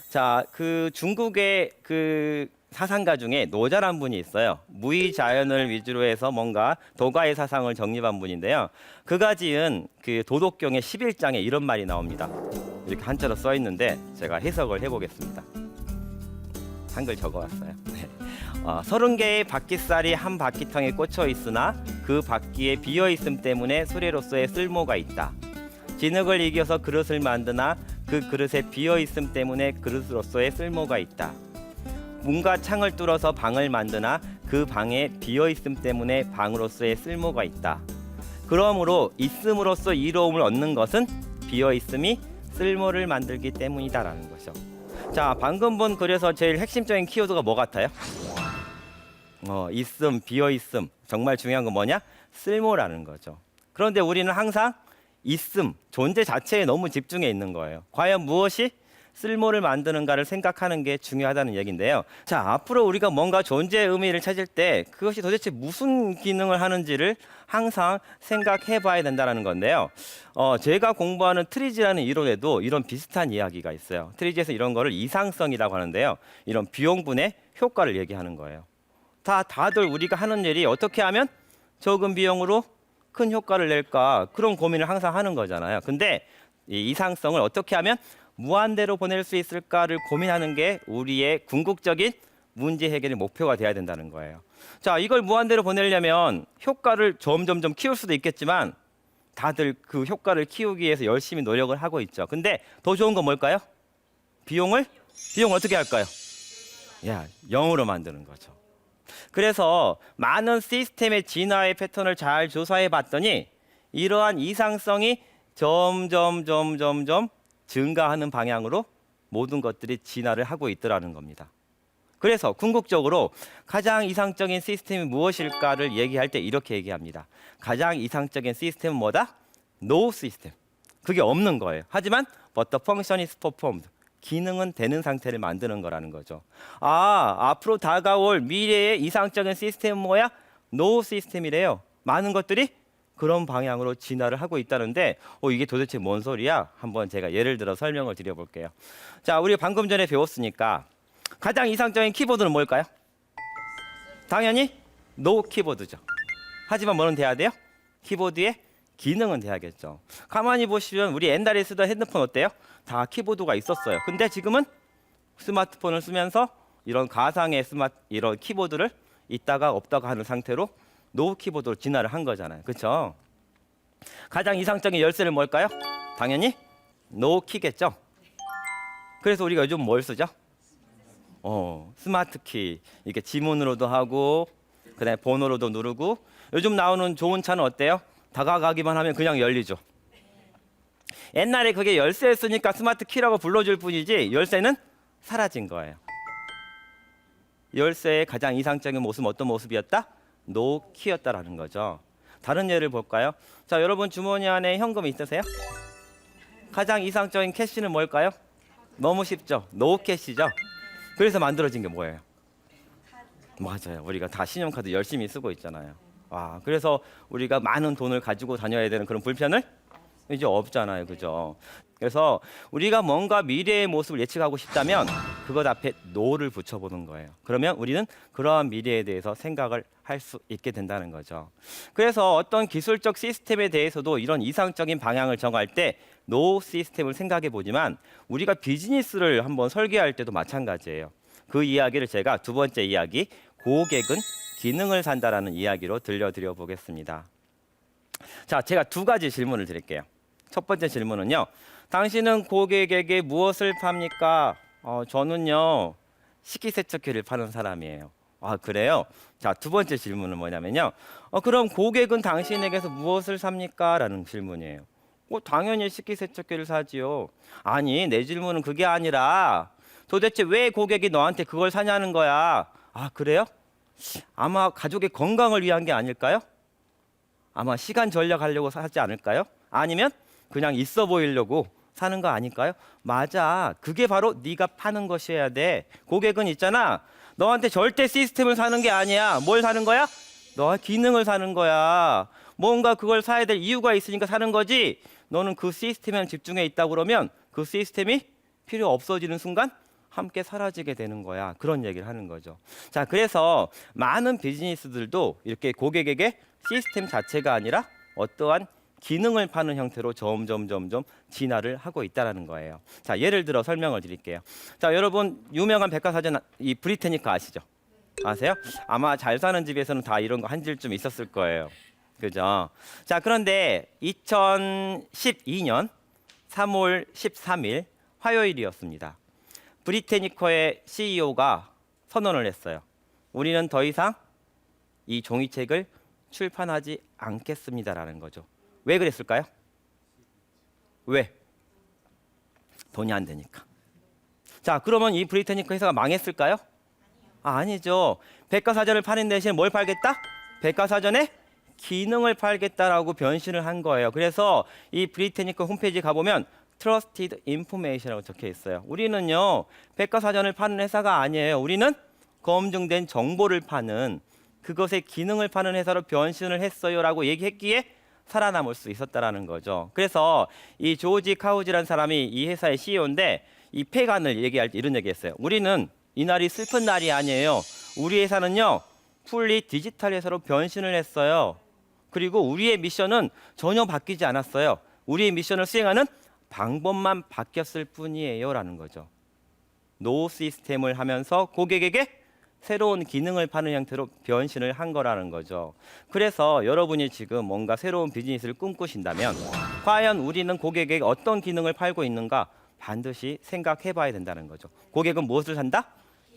자, 그 중국의 그 사상가 중에 노자란 분이 있어요. 무의자연을 위주로 해서 뭔가 도가의 사상을 정립한 분인데요. 그가 지은 그 도덕경의 11장에 이런 말이 나옵니다. 이렇게 한자로 써 있는데 제가 해석을 해보겠습니다. 한글 적어왔어요. 네. 30개의 바퀴살이 한 바퀴통에 꽂혀 있으나 그 바퀴에 비어 있음 때문에 수레로서의 쓸모가 있다. 진흙을 이겨서 그릇을 만드나 그 그릇에 비어 있음 때문에 그릇으로서의 쓸모가 있다. 문과 창을 뚫어서 방을 만드나 그 방에 비어 있음 때문에 방으로서의 쓸모가 있다. 그러므로 있음으로써 이로움을 얻는 것은 비어 있음이 쓸모를 만들기 때문이다라는 거죠. 자, 방금 본 글에서 제일 핵심적인 키워드가 뭐 같아요? 있음, 비어 있음. 정말 중요한 건 뭐냐? 쓸모라는 거죠. 그런데 우리는 항상 있음, 존재 자체에 너무 집중해 있는 거예요. 과연 무엇이 쓸모를 만드는가를 생각하는 게 중요하다는 얘기인데요. 자, 앞으로 우리가 뭔가 존재의 의미를 찾을 때 그것이 도대체 무슨 기능을 하는지를 항상 생각해 봐야 된다는 건데요. 제가 공부하는 트리지라는 이론에도 이런 비슷한 이야기가 있어요. 트리지에서 이런 거를 이상성이라고 하는데요. 이런 비용분의 효과를 얘기하는 거예요. 다들 우리가 하는 일이 어떻게 하면 적은 비용으로 큰 효과를 낼까 그런 고민을 항상 하는 거잖아요. 근데 이 이상성을 어떻게 하면 무한대로 보낼 수 있을까를 고민하는 게 우리의 궁극적인 문제 해결의 목표가 돼야 된다는 거예요. 자, 이걸 무한대로 보내려면 효과를 점점점 키울 수도 있겠지만 다들 그 효과를 키우기 위해서 열심히 노력을 하고 있죠. 근데 더 좋은 건 뭘까요? 비용을 어떻게 할까요? 야, 0으로 만드는 거죠. 그래서 많은 시스템의 진화의 패턴을 잘 조사해 봤더니 이러한 이상성이 점점 증가하는 방향으로 모든 것들이 진화를 하고 있더라는 겁니다. 그래서 궁극적으로 가장 이상적인 시스템이 무엇일까를 얘기할 때 이렇게 얘기합니다. 가장 이상적인 시스템은 뭐다? No 시스템. 그게 없는 거예요. 하지만 but the function is performed. 기능은 되는 상태를 만드는 거라는 거죠. 앞으로 다가올 미래의 이상적인 시스템은 뭐야? No 시스템이래요. 많은 것들이 그런 방향으로 진화를 하고 있다는데 이게 도대체 뭔 소리야? 한번 제가 예를 들어 설명을 드려볼게요. 자, 우리 방금 전에 배웠으니까 가장 이상적인 키보드는 뭘까요? 당연히 노 키보드죠. 하지만 뭐는 돼야 돼요? 키보드의 기능은 돼야겠죠. 가만히 보시면 우리 옛날에 쓰던 핸드폰 어때요? 다 키보드가 있었어요. 근데 지금은 스마트폰을 쓰면서 이런 가상의 이런 키보드를 있다가 없다가 하는 상태로 노 키보드로 진화를 한 거잖아요. 그렇죠? 가장 이상적인 열쇠는 뭘까요? 당연히 노 키겠죠. 그래서 우리가 요즘 뭘 쓰죠? 스마트 키. 이렇게 지문으로도 하고 그다음에 번호로도 누르고 요즘 나오는 좋은 차는 어때요? 다가가기만 하면 그냥 열리죠. 옛날에 그게 열쇠였으니까 스마트 키라고 불러줄 뿐이지 열쇠는 사라진 거예요. 열쇠의 가장 이상적인 모습은 어떤 모습이었다? 노 키였다라는 거죠. 다른 예를 볼까요? 자, 여러분 주머니 안에 현금이 있으세요? 가장 이상적인 캐시는 뭘까요? 너무 쉽죠. 노 캐시죠. 그래서 만들어진 게 뭐예요? 맞아요. 우리가 다 신용카드 열심히 쓰고 있잖아요. 그래서 우리가 많은 돈을 가지고 다녀야 되는 그런 불편을 이제 없잖아요. 그죠? 그래서 우리가 뭔가 미래의 모습을 예측하고 싶다면 그것 앞에 노를 붙여보는 거예요. 그러면 우리는 그러한 미래에 대해서 생각을 할 수 있게 된다는 거죠. 그래서 어떤 기술적 시스템에 대해서도 이런 이상적인 방향을 정할 때 노 시스템을 생각해 보지만 우리가 비즈니스를 한번 설계할 때도 마찬가지예요. 그 이야기를 제가 두 번째 이야기, 고객은 기능을 산다라는 이야기로 들려드려 보겠습니다. 자, 제가 두 가지 질문을 드릴게요. 첫 번째 질문은요. 당신은 고객에게 무엇을 팝니까? 저는요. 식기세척기를 파는 사람이에요. 그래요? 자, 두 번째 질문은 뭐냐면요. 그럼 고객은 당신에게서 무엇을 삽니까? 라는 질문이에요. 당연히 식기세척기를 사지요. 아니, 내 질문은 그게 아니라 도대체 왜 고객이 너한테 그걸 사냐는 거야. 그래요? 아마 가족의 건강을 위한 게 아닐까요? 아마 시간 절약하려고 사지 않을까요? 아니면 그냥 있어 보이려고 사는 거 아닐까요? 맞아. 그게 바로 네가 파는 것이어야 돼. 고객은 있잖아. 너한테 절대 시스템을 사는 게 아니야. 뭘 사는 거야? 너와 기능을 사는 거야. 뭔가 그걸 사야 될 이유가 있으니까 사는 거지. 너는 그 시스템에 집중해 있다 그러면 그 시스템이 필요 없어지는 순간 함께 사라지게 되는 거야. 그런 얘기를 하는 거죠. 자, 그래서 많은 비즈니스들도 이렇게 고객에게 시스템 자체가 아니라 어떠한 기능을 파는 형태로 점점 진화를 하고 있다라는 거예요. 자, 예를 들어 설명을 드릴게요. 자, 여러분 유명한 백과사전 이 브리테니카 아시죠? 아세요? 아마 잘 사는 집에서는 다 이런 거 한 질쯤 있었을 거예요. 그죠? 자, 그런데 2012년 3월 13일 화요일이었습니다. 브리테니커의 CEO가 선언을 했어요. 우리는 더 이상 이 종이책을 출판하지 않겠습니다라는 거죠. 왜 그랬을까요? 왜? 돈이 안 되니까. 자, 그러면 이 브리테니커 회사가 망했을까요? 아니죠. 백과사전을 파는 대신 뭘 팔겠다? 백과사전의 기능을 팔겠다라고 변신을 한 거예요. 그래서 이 브리테니커 홈페이지 가보면 Trusted Information이라고 적혀 있어요. 우리는요, 백과사전을 파는 회사가 아니에요. 우리는 검증된 정보를 파는 그것의 기능을 파는 회사로 변신을 했어요라고 얘기했기에 살아남을 수 있었다라는 거죠. 그래서 이 조지 카우지라는 사람이 이 회사의 CEO인데 이 폐간을 얘기할 때 이런 얘기했어요. 우리는 이날이 슬픈 날이 아니에요. 우리 회사는요, 풀리 디지털 회사로 변신을 했어요. 그리고 우리의 미션은 전혀 바뀌지 않았어요. 우리의 미션을 수행하는 방법만 바뀌었을 뿐이에요라는 거죠. 노 시스템을 하면서 고객에게 새로운 기능을 파는 형태로 변신을 한 거라는 거죠. 그래서 여러분이 지금 뭔가 새로운 비즈니스를 꿈꾸신다면 과연 우리는 고객에게 어떤 기능을 팔고 있는가 반드시 생각해 봐야 된다는 거죠. 고객은 무엇을 산다?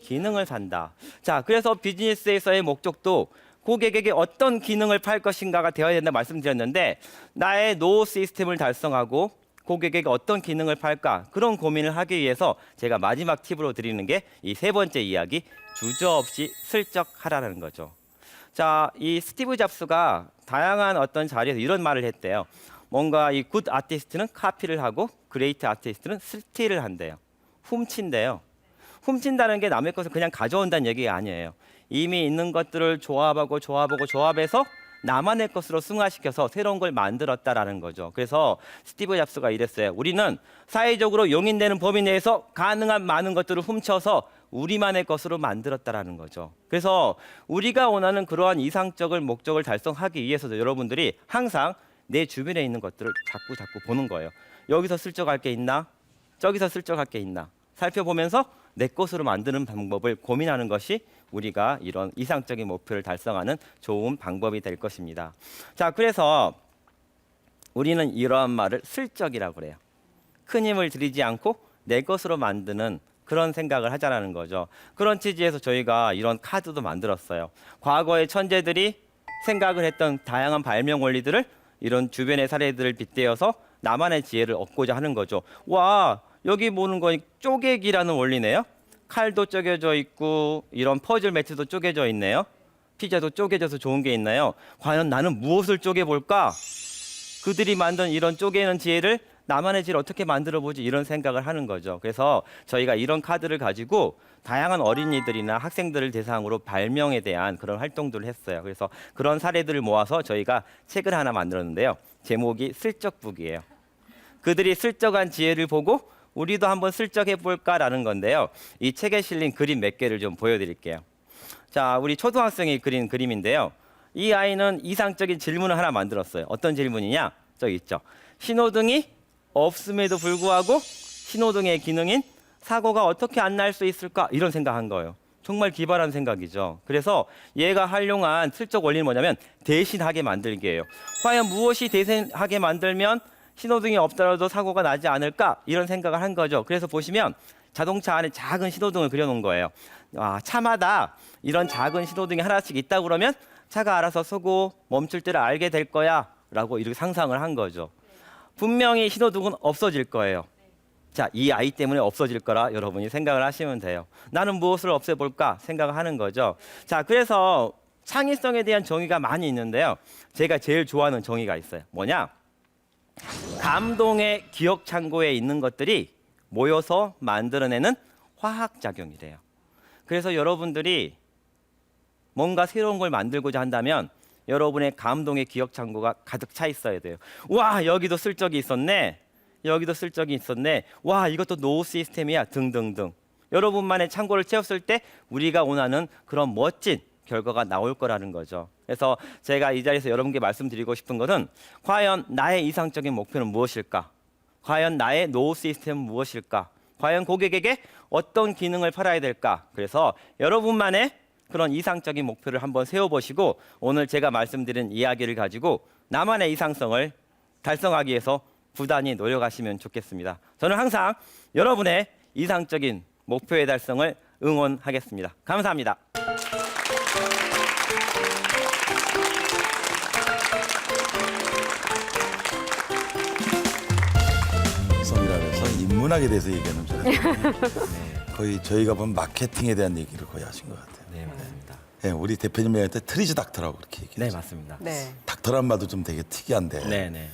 기능을 산다. 자, 그래서 비즈니스에서의 목적도 고객에게 어떤 기능을 팔 것인가가 되어야 된다 말씀드렸는데 나의 노후 시스템을 달성하고 고객에게 어떤 기능을 팔까 그런 고민을 하기 위해서 제가 마지막 팁으로 드리는 게 이 세 번째 이야기 주저없이 슬쩍 하라는 거죠. 자, 이 스티브 잡스가 다양한 어떤 자리에서 이런 말을 했대요. 뭔가 이 굿 아티스트는 카피를 하고 그레이트 아티스트는 스틸을 한대요. 훔친대요. 훔친다는 게 남의 것을 그냥 가져온다는 얘기가 아니에요. 이미 있는 것들을 조합해서 나만의 것으로 승화시켜서 새로운 걸 만들었다라는 거죠. 그래서 스티브 잡스가 이랬어요. 우리는 사회적으로 용인되는 범위 내에서 가능한 많은 것들을 훔쳐서 우리만의 것으로 만들었다라는 거죠. 그래서 우리가 원하는 그러한 이상적인 목적을 달성하기 위해서도 여러분들이 항상 내 주변에 있는 것들을 자꾸 보는 거예요. 여기서 슬쩍할 게 있나? 저기서 슬쩍할 게 있나? 살펴보면서 내 것으로 만드는 방법을 고민하는 것이 우리가 이런 이상적인 목표를 달성하는 좋은 방법이 될 것입니다. 자, 그래서 우리는 이러한 말을 슬쩍이라고 그래요. 큰 힘을 들이지 않고 내 것으로 만드는 그런 생각을 하자라는 거죠. 그런 취지에서 저희가 이런 카드도 만들었어요. 과거의 천재들이 생각을 했던 다양한 발명 원리들을 이런 주변의 사례들을 빗대어서 나만의 지혜를 얻고자 하는 거죠. 와, 여기 보는 거 쪼개기라는 원리네요. 칼도 쪼개져 있고 이런 퍼즐 매트도 쪼개져 있네요. 피자도 쪼개져서 좋은 게 있나요? 과연 나는 무엇을 쪼개볼까? 그들이 만든 이런 쪼개는 지혜를 나만의 지혜를 어떻게 만들어보지 이런 생각을 하는 거죠. 그래서 저희가 이런 카드를 가지고 다양한 어린이들이나 학생들을 대상으로 발명에 대한 그런 활동들을 했어요. 그래서 그런 사례들을 모아서 저희가 책을 하나 만들었는데요. 제목이 슬쩍북이에요. 그들이 슬쩍한 지혜를 보고 우리도 한번 슬쩍 해볼까라는 건데요. 이 책에 실린 그림 몇 개를 좀 보여드릴게요. 자, 우리 초등학생이 그린 그림인데요. 이 아이는 이상적인 질문을 하나 만들었어요. 어떤 질문이냐? 저기 있죠. 신호등이 없음에도 불구하고 신호등의 기능인 사고가 어떻게 안 날 수 있을까? 이런 생각한 거예요. 정말 기발한 생각이죠. 그래서 얘가 활용한 슬쩍 원리는 뭐냐면 대신하게 만들기예요. 과연 무엇이 대신하게 만들면 신호등이 없더라도 사고가 나지 않을까? 이런 생각을 한 거죠. 그래서 보시면 자동차 안에 작은 신호등을 그려놓은 거예요. 차마다 이런 작은 신호등이 하나씩 있다 그러면 차가 알아서 서고 멈출 때를 알게 될 거야 라고 이렇게 상상을 한 거죠. 분명히 신호등은 없어질 거예요. 자, 이 아이 때문에 없어질 거라 여러분이 생각을 하시면 돼요. 나는 무엇을 없애볼까 생각을 하는 거죠. 자, 그래서 창의성에 대한 정의가 많이 있는데요. 제가 제일 좋아하는 정의가 있어요. 뭐냐? 감동의 기억 창고에 있는 것들이 모여서 만들어내는 화학작용이래요. 그래서 여러분들이 뭔가 새로운 걸 만들고자 한다면 여러분의 감동의 기억 창고가 가득 차 있어야 돼요. 와, 여기도 슬쩍이 있었네. 여기도 슬쩍이 있었네. 와, 이것도 노후 시스템이야. 등등등. 여러분만의 창고를 채웠을 때 우리가 원하는 그런 멋진 결과가 나올 거라는 거죠. 그래서 제가 이 자리에서 여러분께 말씀드리고 싶은 것은 과연 나의 이상적인 목표는 무엇일까? 과연 나의 노후 시스템은 무엇일까? 과연 고객에게 어떤 기능을 팔아야 될까? 그래서 여러분만의 그런 이상적인 목표를 한번 세워보시고 오늘 제가 말씀드린 이야기를 가지고 나만의 이상성을 달성하기 위해서 부단히 노력하시면 좋겠습니다. 저는 항상 여러분의 이상적인 목표의 달성을 응원하겠습니다. 감사합니다. 성이라 그래서 인문학에 대해서 얘기하는 줄 알았는데 거의 저희가 본 마케팅에 대한 얘기를 거의 하신 것 같아요. 네, 맞습니다. 네, 우리 대표님한테 트리즈 닥터라고 그렇게 네, 얘기했죠. 맞습니다. 네. 닥터란 말도 좀 되게 특이한데. 네, 네.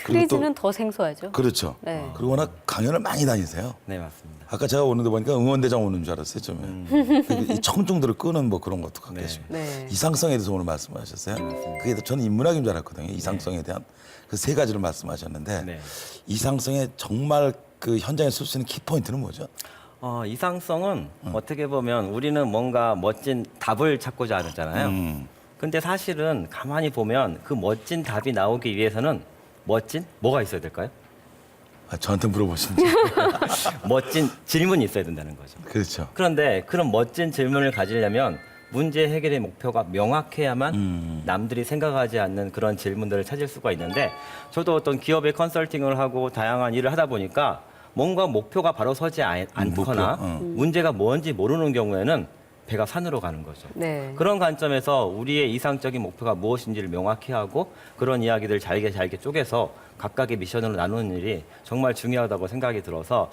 그리고 또- 트리즈는 더 생소하죠. 그렇죠. 네. 그리고 워낙 강연을 많이 다니세요. 네, 맞습니다. 아까 제가 오는데 보니까 응원대장 오는 줄 알았어요, 처음에. 이 청중들을 끄는 뭐 그런 것도 갖고 네. 계시고. 네. 이상성에 대해서 오늘 말씀하셨어요. 그게 저는 인문학인 줄 알았거든요. 이상성에 대한 그 세 가지를 말씀하셨는데 네. 이상성에 정말 그 현장에 쓸 수 있는 키포인트는 뭐죠? 이상성은 어떻게 보면 우리는 뭔가 멋진 답을 찾고자 하잖아요. 근데 사실은 가만히 보면 그 멋진 답이 나오기 위해서는 멋진 뭐가 있어야 될까요? 아, 저한테 물어보시면 돼요. 멋진 질문이 있어야 된다는 거죠. 그렇죠. 그런데 그런 멋진 질문을 가지려면 문제 해결의 목표가 명확해야만 남들이 생각하지 않는 그런 질문들을 찾을 수가 있는데 저도 어떤 기업의 컨설팅을 하고 다양한 일을 하다 보니까 뭔가 목표가 바로 서지 않거나 목표, 문제가 뭔지 모르는 경우에는 배가 산으로 가는 거죠. 네. 그런 관점에서 우리의 이상적인 목표가 무엇인지를 명확히 하고 그런 이야기들 잘게 쪼개서 각각의 미션으로 나누는 일이 정말 중요하다고 생각이 들어서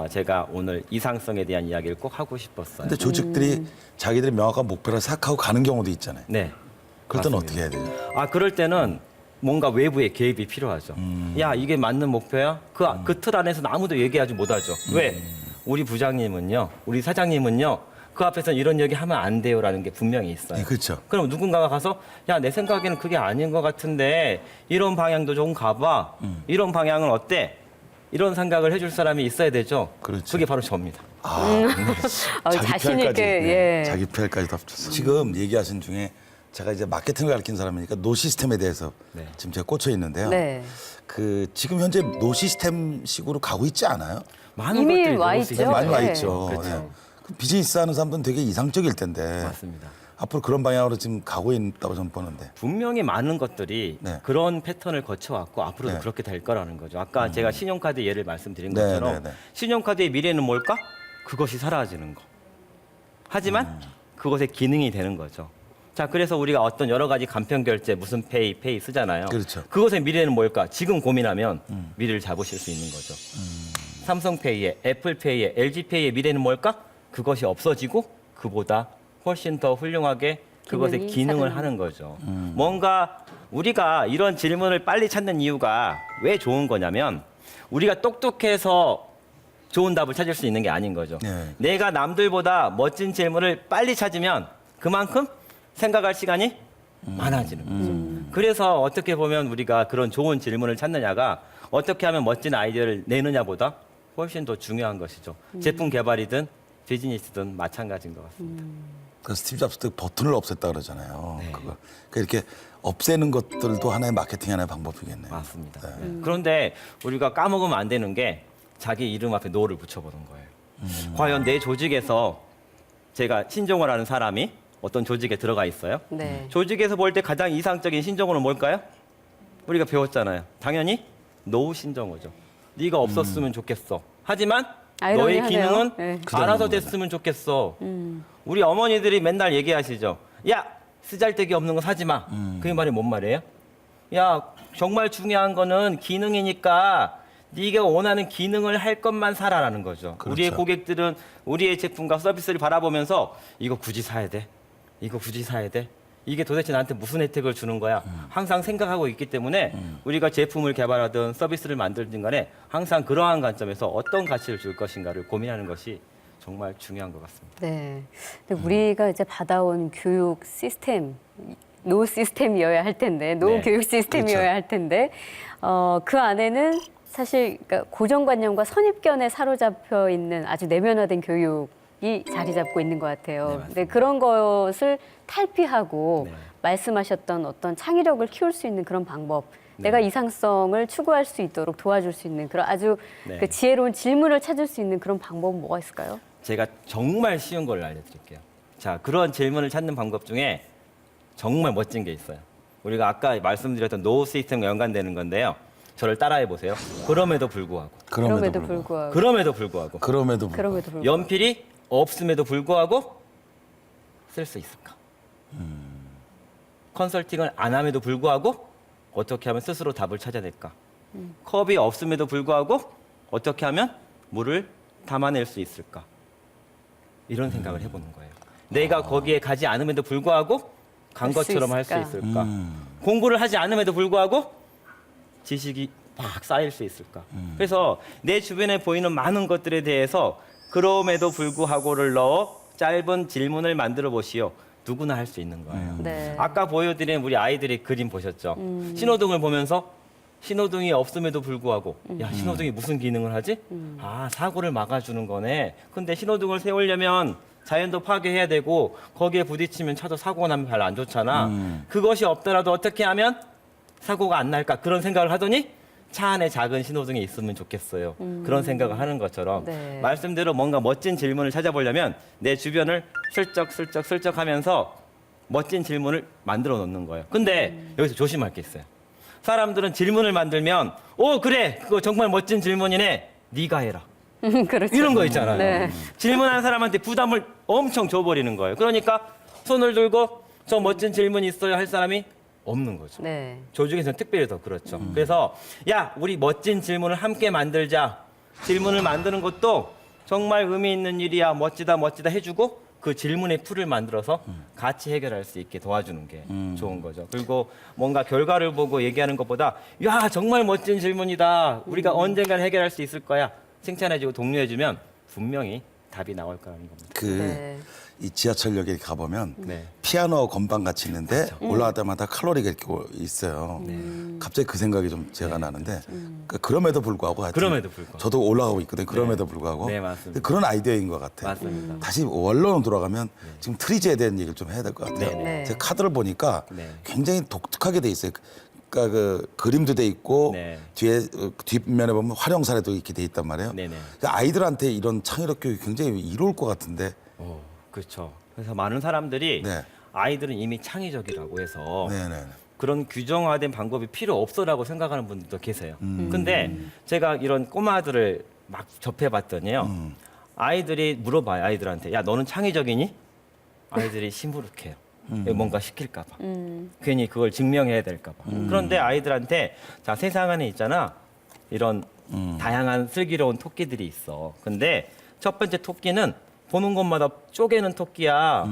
제가 오늘 이상성에 대한 이야기를 꼭 하고 싶었어요. 근데 조직들이 자기들이 명확한 목표를 생각하고 가는 경우도 있잖아요. 네. 그럴 때는 맞습니다. 어떻게 해야 돼요? 그럴 때는 뭔가 외부의 개입이 필요하죠. 야, 이게 맞는 목표야? 그 틀 안에서는 아무도 얘기하지 못하죠. 왜? 우리 부장님은요, 우리 사장님은요, 그 앞에서는 이런 얘기 하면 안 돼요라는 게 분명히 있어요. 네, 그렇죠. 그럼 누군가가 가서 야, 내 생각에는 그게 아닌 것 같은데 이런 방향도 좀 가봐. 이런 방향은 어때? 이런 생각을 해줄 사람이 있어야 되죠. 그렇죠. 그게 바로 저입니다. 자신 PR까지, 있게 예. 자기 PR까지 덮쳤어. 지금 얘기하신 중에 제가 이제 마케팅을 가르친 사람이니까 노 시스템에 대해서 네. 지금 제가 꽂혀 있는데요. 네. 그 지금 현재 노 시스템식으로 가고 있지 않아요? 많은 이미 것들이 와 너무 있죠. 시스템에 많이 와 네. 있죠. 그렇죠. 네. 그 비즈니스 하는 사람들은 되게 이상적일 텐데 맞습니다. 앞으로 그런 방향으로 지금 가고 있다고 저는 보는데. 분명히 많은 것들이 네. 그런 패턴을 거쳐왔고 앞으로도 네. 그렇게 될 거라는 거죠. 아까 제가 신용카드 예를 말씀드린 네, 것처럼 네, 네. 신용카드의 미래는 뭘까? 그것이 사라지는 거. 하지만 그것의 기능이 되는 거죠. 자, 그래서 우리가 어떤 여러 가지 간편 결제 무슨 페이 쓰잖아요. 그렇죠. 그것의 미래는 뭘까? 지금 고민하면 미래를 잡으실 수 있는 거죠. 삼성페이의, 애플페이의, LG페이의 미래는 뭘까? 그것이 없어지고 그보다 훨씬 더 훌륭하게 그것의 기능이 기능을 살아나는 하는 거죠. 뭔가 우리가 이런 질문을 빨리 찾는 이유가 왜 좋은 거냐면 우리가 똑똑해서 좋은 답을 찾을 수 있는 게 아닌 거죠. 네. 내가 남들보다 멋진 질문을 빨리 찾으면 그만큼 생각할 시간이 많아지는 거죠. 그래서 어떻게 보면 우리가 그런 좋은 질문을 찾느냐가 어떻게 하면 멋진 아이디어를 내느냐보다 훨씬 더 중요한 것이죠. 제품 개발이든 비즈니스든 마찬가지인 것 같습니다. 그 스티브 잡스 때 버튼을 없앴다 그러잖아요. 네. 그거. 그러니까 이렇게 없애는 것들도 하나의 마케팅 하나의 방법이겠네요. 맞습니다. 네. 그런데 우리가 까먹으면 안 되는 게 자기 이름 앞에 노를 붙여보는 거예요. 과연 내 조직에서 제가 신종을 하는 사람이 어떤 조직에 들어가 있어요. 네. 조직에서 볼 때 가장 이상적인 신종어는 뭘까요? 우리가 배웠잖아요. 당연히 노우 신종어죠. 네가 없었으면 좋겠어. 하지만 너의 아이러니하네요. 기능은 네. 알아서 됐으면 좋겠어. 우리 어머니들이 맨날 얘기하시죠. 야, 쓰잘데기 없는 거 사지 마. 그게 말이 뭔 말이에요? 야, 정말 중요한 거는 기능이니까 네가 원하는 기능을 할 것만 사라라는 거죠. 그렇죠. 우리의 고객들은 우리의 제품과 서비스를 바라보면서 이거 굳이 사야 돼. 이거 굳이 사야 돼. 이게 도대체 나한테 무슨 혜택을 주는 거야? 항상 생각하고 있기 때문에 우리가 제품을 개발하든 서비스를 만들든 간에 항상 그러한 관점에서 어떤 가치를 줄 것인가를 고민하는 것이 정말 중요한 것 같습니다. 네. 근데 우리가 이제 받아온 교육 시스템, 노 시스템이어야 할 텐데, 노 네. 교육 시스템이어야 그렇죠. 할 텐데, 그 안에는 사실 그러니까 고정관념과 선입견에 사로잡혀 있는 아주 내면화된 교육이 자리 잡고 있는 것 같아요. 네, 맞습니다. 근데 그런 것을 탈피하고 네. 말씀하셨던 어떤 창의력을 키울 수 있는 그런 방법, 네. 내가 이상성을 추구할 수 있도록 도와줄 수 있는 그런 아주 네. 그 지혜로운 질문을 찾을 수 있는 그런 방법은 뭐가 있을까요? 제가 정말 쉬운 걸 알려드릴게요. 자, 그런 질문을 찾는 방법 중에 정말 멋진 게 있어요. 우리가 아까 말씀드렸던 노 시스템과 연관되는 건데요. 저를 따라해 보세요. 그럼에도 불구하고. 그럼에도 불구하고. 그럼에도 불구하고. 그럼에도 불구하고. 그럼에도 불구하고. 연필이 없음에도 불구하고 쓸 수 있을까? 컨설팅을 안 함에도 불구하고 어떻게 하면 스스로 답을 찾아낼까? 컵이 없음에도 불구하고 어떻게 하면 물을 담아낼 수 있을까? 이런 생각을 해보는 거예요. 내가 거기에 가지 않음에도 불구하고 간 할수 것처럼 할 수 있을까? 있을까? 공부를 하지 않음에도 불구하고 지식이 막 쌓일 수 있을까? 그래서 내 주변에 보이는 많은 것들에 대해서 그럼에도 불구하고를 넣어 짧은 질문을 만들어 보시오. 누구나 할 수 있는 거예요. 네. 아까 보여드린 우리 아이들이 그림 보셨죠? 신호등을 보면서 신호등이 없음에도 불구하고 야, 신호등이 무슨 기능을 하지? 아, 사고를 막아주는 거네. 근데 신호등을 세우려면 자연도 파괴해야 되고 거기에 부딪히면 차도 사고가 나면 별로 안 좋잖아. 그것이 없더라도 어떻게 하면 사고가 안 날까? 그런 생각을 하더니 차 안에 작은 신호등이 있으면 좋겠어요. 그런 생각을 하는 것처럼 네. 말씀대로 뭔가 멋진 질문을 찾아보려면 내 주변을 슬쩍 하면서 멋진 질문을 만들어 놓는 거예요. 근데 여기서 조심할 게 있어요. 사람들은 질문을 만들면 오 그래 그거 정말 멋진 질문이네 네가 해라. 그렇죠. 이런 거 있잖아요. 네. 질문하는 사람한테 부담을 엄청 줘버리는 거예요. 그러니까 손을 들고 저 멋진 질문 있어요 할 사람이 없는 거죠. 네. 저 중에서는 특별히 더 그렇죠. 그래서 야 우리 멋진 질문을 함께 만들자. 질문을 만드는 것도 정말 의미 있는 일이야. 멋지다 해주고 그 질문의 풀을 만들어서 같이 해결할 수 있게 도와주는 게 좋은 거죠. 그리고 뭔가 결과를 보고 얘기하는 것보다 야 정말 멋진 질문이다. 우리가 언젠간 해결할 수 있을 거야. 칭찬해주고 독려해주면 분명히 답이 나올 거라는 겁니다. 네. 이 지하철역에 가보면 네. 피아노 건반 같이 있는데 올라갈 때마다 칼로리가 이렇게 있어요. 갑자기 그 생각이 좀 제가 나는데 그럼에도 불구하고 하여튼 그럼에도 불구하고. 저도 올라가고 있거든요. 그럼에도 불구하고 네, 맞습니다. 근데 그런 아이디어인 것 같아요. 맞습니다. 다시 원론으로 돌아가면 지금 트리즈에 대한 얘기를 좀 해야 될 것 같아요. 네. 제가 카드를 보니까 네. 굉장히 독특하게 돼 있어요. 그러니까 그 그림도 돼 있고 네. 뒤에 뒷면에 보면 활용 사례도 이렇게 돼 있단 말이에요. 네네. 그러니까 아이들한테 이런 창의력 교육이 굉장히 이로울 것 같은데. 그렇죠. 그래서 많은 사람들이 네. 아이들은 이미 창의적이라고 해서 네네. 그런 규정화된 방법이 필요 없어라고 생각하는 분들도 계세요. 근데 제가 이런 꼬마들을 막 접해봤더니요. 아이들이 물어봐요. 아이들한테. 야 너는 창의적이니? 아이들이 시무룩해요. 뭔가 시킬까 봐. 괜히 그걸 증명해야 될까 봐. 그런데 아이들한테 자 세상 안에 있잖아. 이런 다양한 슬기로운 토끼들이 있어. 근데 첫 번째 토끼는 보는 곳마다 쪼개는 토끼야.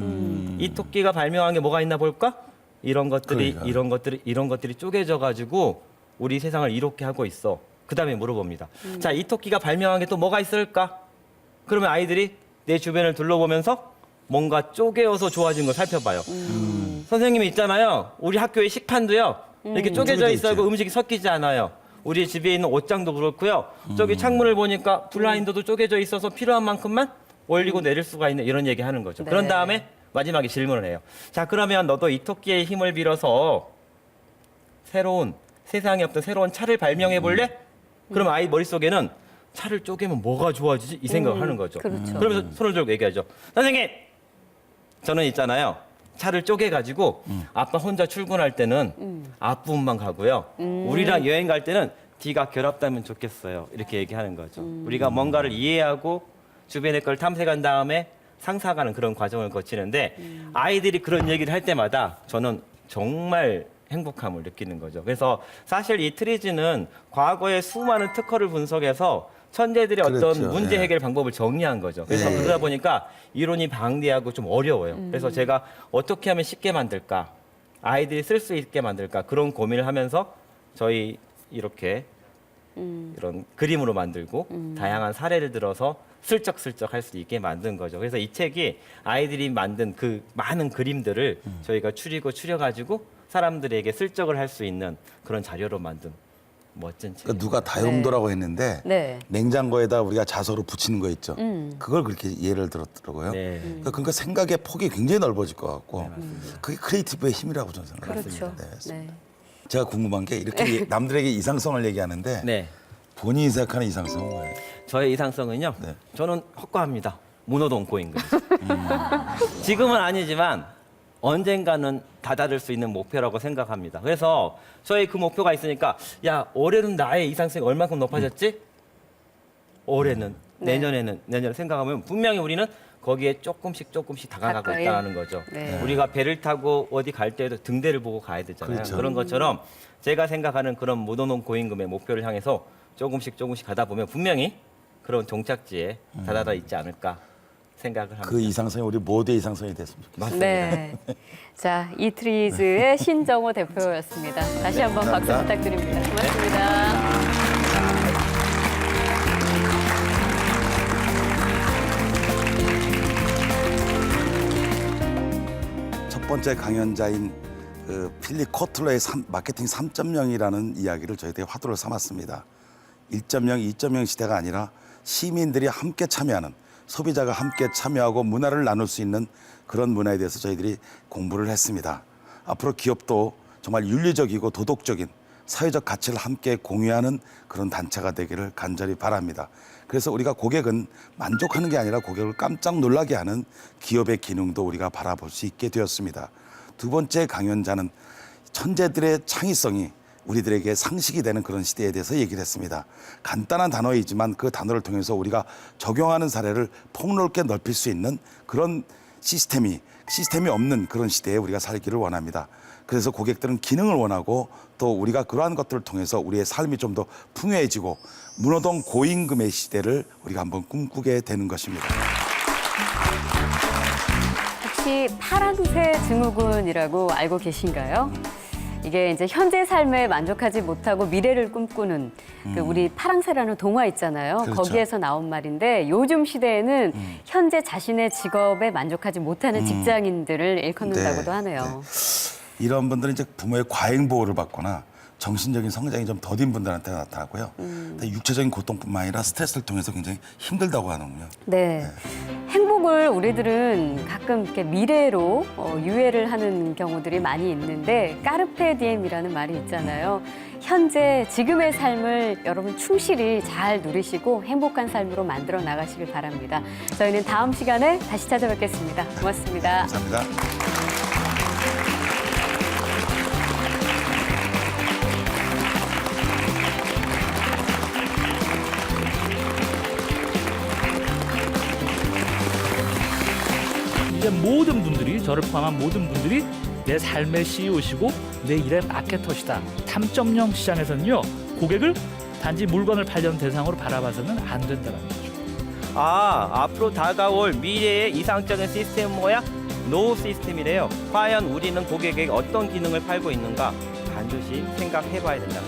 이 토끼가 발명한 게 뭐가 있나 볼까? 이런 것들이 그러니까. 이런 것들이 쪼개져 가지고 우리 세상을 이롭게 하고 있어. 그다음에 물어봅니다. 자, 이 토끼가 발명한 게 또 뭐가 있을까? 그러면 아이들이 내 주변을 둘러보면서 뭔가 쪼개어서 좋아진 걸 살펴봐요. 선생님이 있잖아요. 우리 학교의 식판도요. 이렇게 쪼개져 쪼개져 있어요. 있지. 음식이 섞이지 않아요. 우리 집에 있는 옷장도 그렇고요. 저기 창문을 보니까 블라인드도 쪼개져 있어서 필요한 만큼만 올리고 내릴 수가 있는 이런 얘기 하는 거죠. 네. 그런 다음에 마지막에 질문을 해요. 자, 그러면 너도 이 토끼의 힘을 빌어서 새로운 세상에 없던 새로운 차를 발명해 볼래? 그러면 아이 머릿속에는 차를 쪼개면 뭐가 좋아지지? 이 생각을 하는 거죠. 그렇죠. 그러면서 손을 들고 얘기하죠. 선생님, 저는 있잖아요. 차를 쪼개가지고 아빠 혼자 출근할 때는 앞부분만 가고요. 우리랑 여행 갈 때는 뒤가 결합되면 좋겠어요. 이렇게 얘기하는 거죠. 우리가 뭔가를 이해하고 주변의 걸 탐색한 다음에 상상하는 그런 과정을 거치는데 아이들이 그런 얘기를 할 때마다 저는 정말 행복함을 느끼는 거죠. 그래서 사실 이 트리즈는 과거의 수많은 특허를 분석해서 천재들의 어떤 그렇죠. 문제 예. 해결 방법을 정리한 거죠. 그래서 예. 그러다 보니까 이론이 방대하고 좀 어려워요. 그래서 제가 어떻게 하면 쉽게 만들까, 아이들이 쓸 수 있게 만들까 그런 고민을 하면서 저희 이렇게 이런 그림으로 만들고 다양한 사례를 들어서 슬쩍슬쩍 할 수 있게 만든 거죠. 그래서 이 책이 아이들이 만든 그 많은 그림들을 저희가 추려가지고 사람들에게 슬쩍을 할 수 있는 그런 자료로 만든 멋진 책. 그러니까 누가 다용도라고 했는데 네. 냉장고에다 우리가 자서로 붙이는 거 있죠. 그걸 그렇게 예를 들었더라고요. 네. 그러니까 생각의 폭이 굉장히 넓어질 것 같고 그게 크리에이티브의 힘이라고 저는 생각합니다. 그렇죠. 네. 네. 제가 궁금한 게 이렇게 남들에게 이상성을 얘기하는데 네. 본인이 생각하는 이상성은 뭐예요? 저의 이상성은요. 네. 저는 확고합니다. 문호동 고인금. 지금은 아니지만 언젠가는 다다를 수 있는 목표라고 생각합니다. 그래서 저희 그 목표가 있으니까 야 올해는 나의 이상성이 얼마큼 높아졌지? 올해는 네. 내년에 생각하면 분명히 우리는 거기에 조금씩 다가가고 가까이. 있다는 거죠. 네. 우리가 배를 타고 어디 갈 때도 등대를 보고 가야 되잖아요. 그렇죠. 그런 것처럼 제가 생각하는 그런 문호동 고임금의 목표를 향해서 조금씩 가다 보면 분명히 그런 종착지에 다다라 있지 않을까 생각을 합니다. 그 이상성이 우리 모두의 이상성이 됐으면 좋겠어요. 맞습니다. 네. 자, 이트리즈의 신정호 대표였습니다. 다시 한번 박수 감사합니다. 부탁드립니다. 고맙습니다. 첫 번째 강연자인 그 필립 코틀러의 마케팅 3.0이라는 이야기를 저희들이 화두를 삼았습니다. 1.0, 2.0 시대가 아니라 시민들이 함께 참여하는, 소비자가 함께 참여하고 문화를 나눌 수 있는 그런 문화에 대해서 저희들이 공부를 했습니다. 앞으로 기업도 정말 윤리적이고 도덕적인 사회적 가치를 함께 공유하는 그런 단체가 되기를 간절히 바랍니다. 그래서 우리가 고객은 만족하는 게 아니라 고객을 깜짝 놀라게 하는 기업의 기능도 우리가 바라볼 수 있게 되었습니다. 두 번째 강연자는 천재들의 창의성이 우리들에게 상식이 되는 그런 시대에 대해서 얘기를 했습니다. 간단한 단어이지만 그 단어를 통해서 우리가 적용하는 사례를 폭넓게 넓힐 수 있는 그런 시스템이 없는 그런 시대에 우리가 살기를 원합니다. 그래서 고객들은 기능을 원하고 또 우리가 그러한 것들을 통해서 우리의 삶이 좀 더 풍요해지고 무노동 고임금의 시대를 우리가 한번 꿈꾸게 되는 것입니다. 혹시 파랑새 증후군이라고 알고 계신가요? 이게 이제 현재 삶에 만족하지 못하고 미래를 꿈꾸는 그 우리 파랑새라는 동화 있잖아요. 그렇죠. 거기에서 나온 말인데 요즘 시대에는 현재 자신의 직업에 만족하지 못하는 직장인들을 일컫는다고도 하네요. 이런 분들은 이제 부모의 과잉 보호를 받거나 정신적인 성장이 좀 더딘 분들한테 나타나고요. 근데 육체적인 고통뿐만 아니라 스트레스를 통해서 굉장히 힘들다고 하는군요. 네. 행복을 우리들은 가끔 이렇게 미래로 유예를 하는 경우들이 많이 있는데 까르페 디엠이라는 말이 있잖아요. 현재 지금의 삶을 여러분 충실히 잘 누리시고 행복한 삶으로 만들어 나가시길 바랍니다. 저희는 다음 시간에 다시 찾아뵙겠습니다. 고맙습니다. 감사합니다. 이제 모든 분들이 저를 포함한 모든 분들이 내 삶의 CEO시고 내 일의 마케터시다. 3.0 시장에서는요 고객을 단지 물건을 팔려는 대상으로 바라봐서는 안 된다는 거죠. 앞으로 다가올 미래의 이상적인 시스템은 뭐야? 노후 시스템이래요. 과연 우리는 고객에게 어떤 기능을 팔고 있는가 반드시 생각해봐야 된다.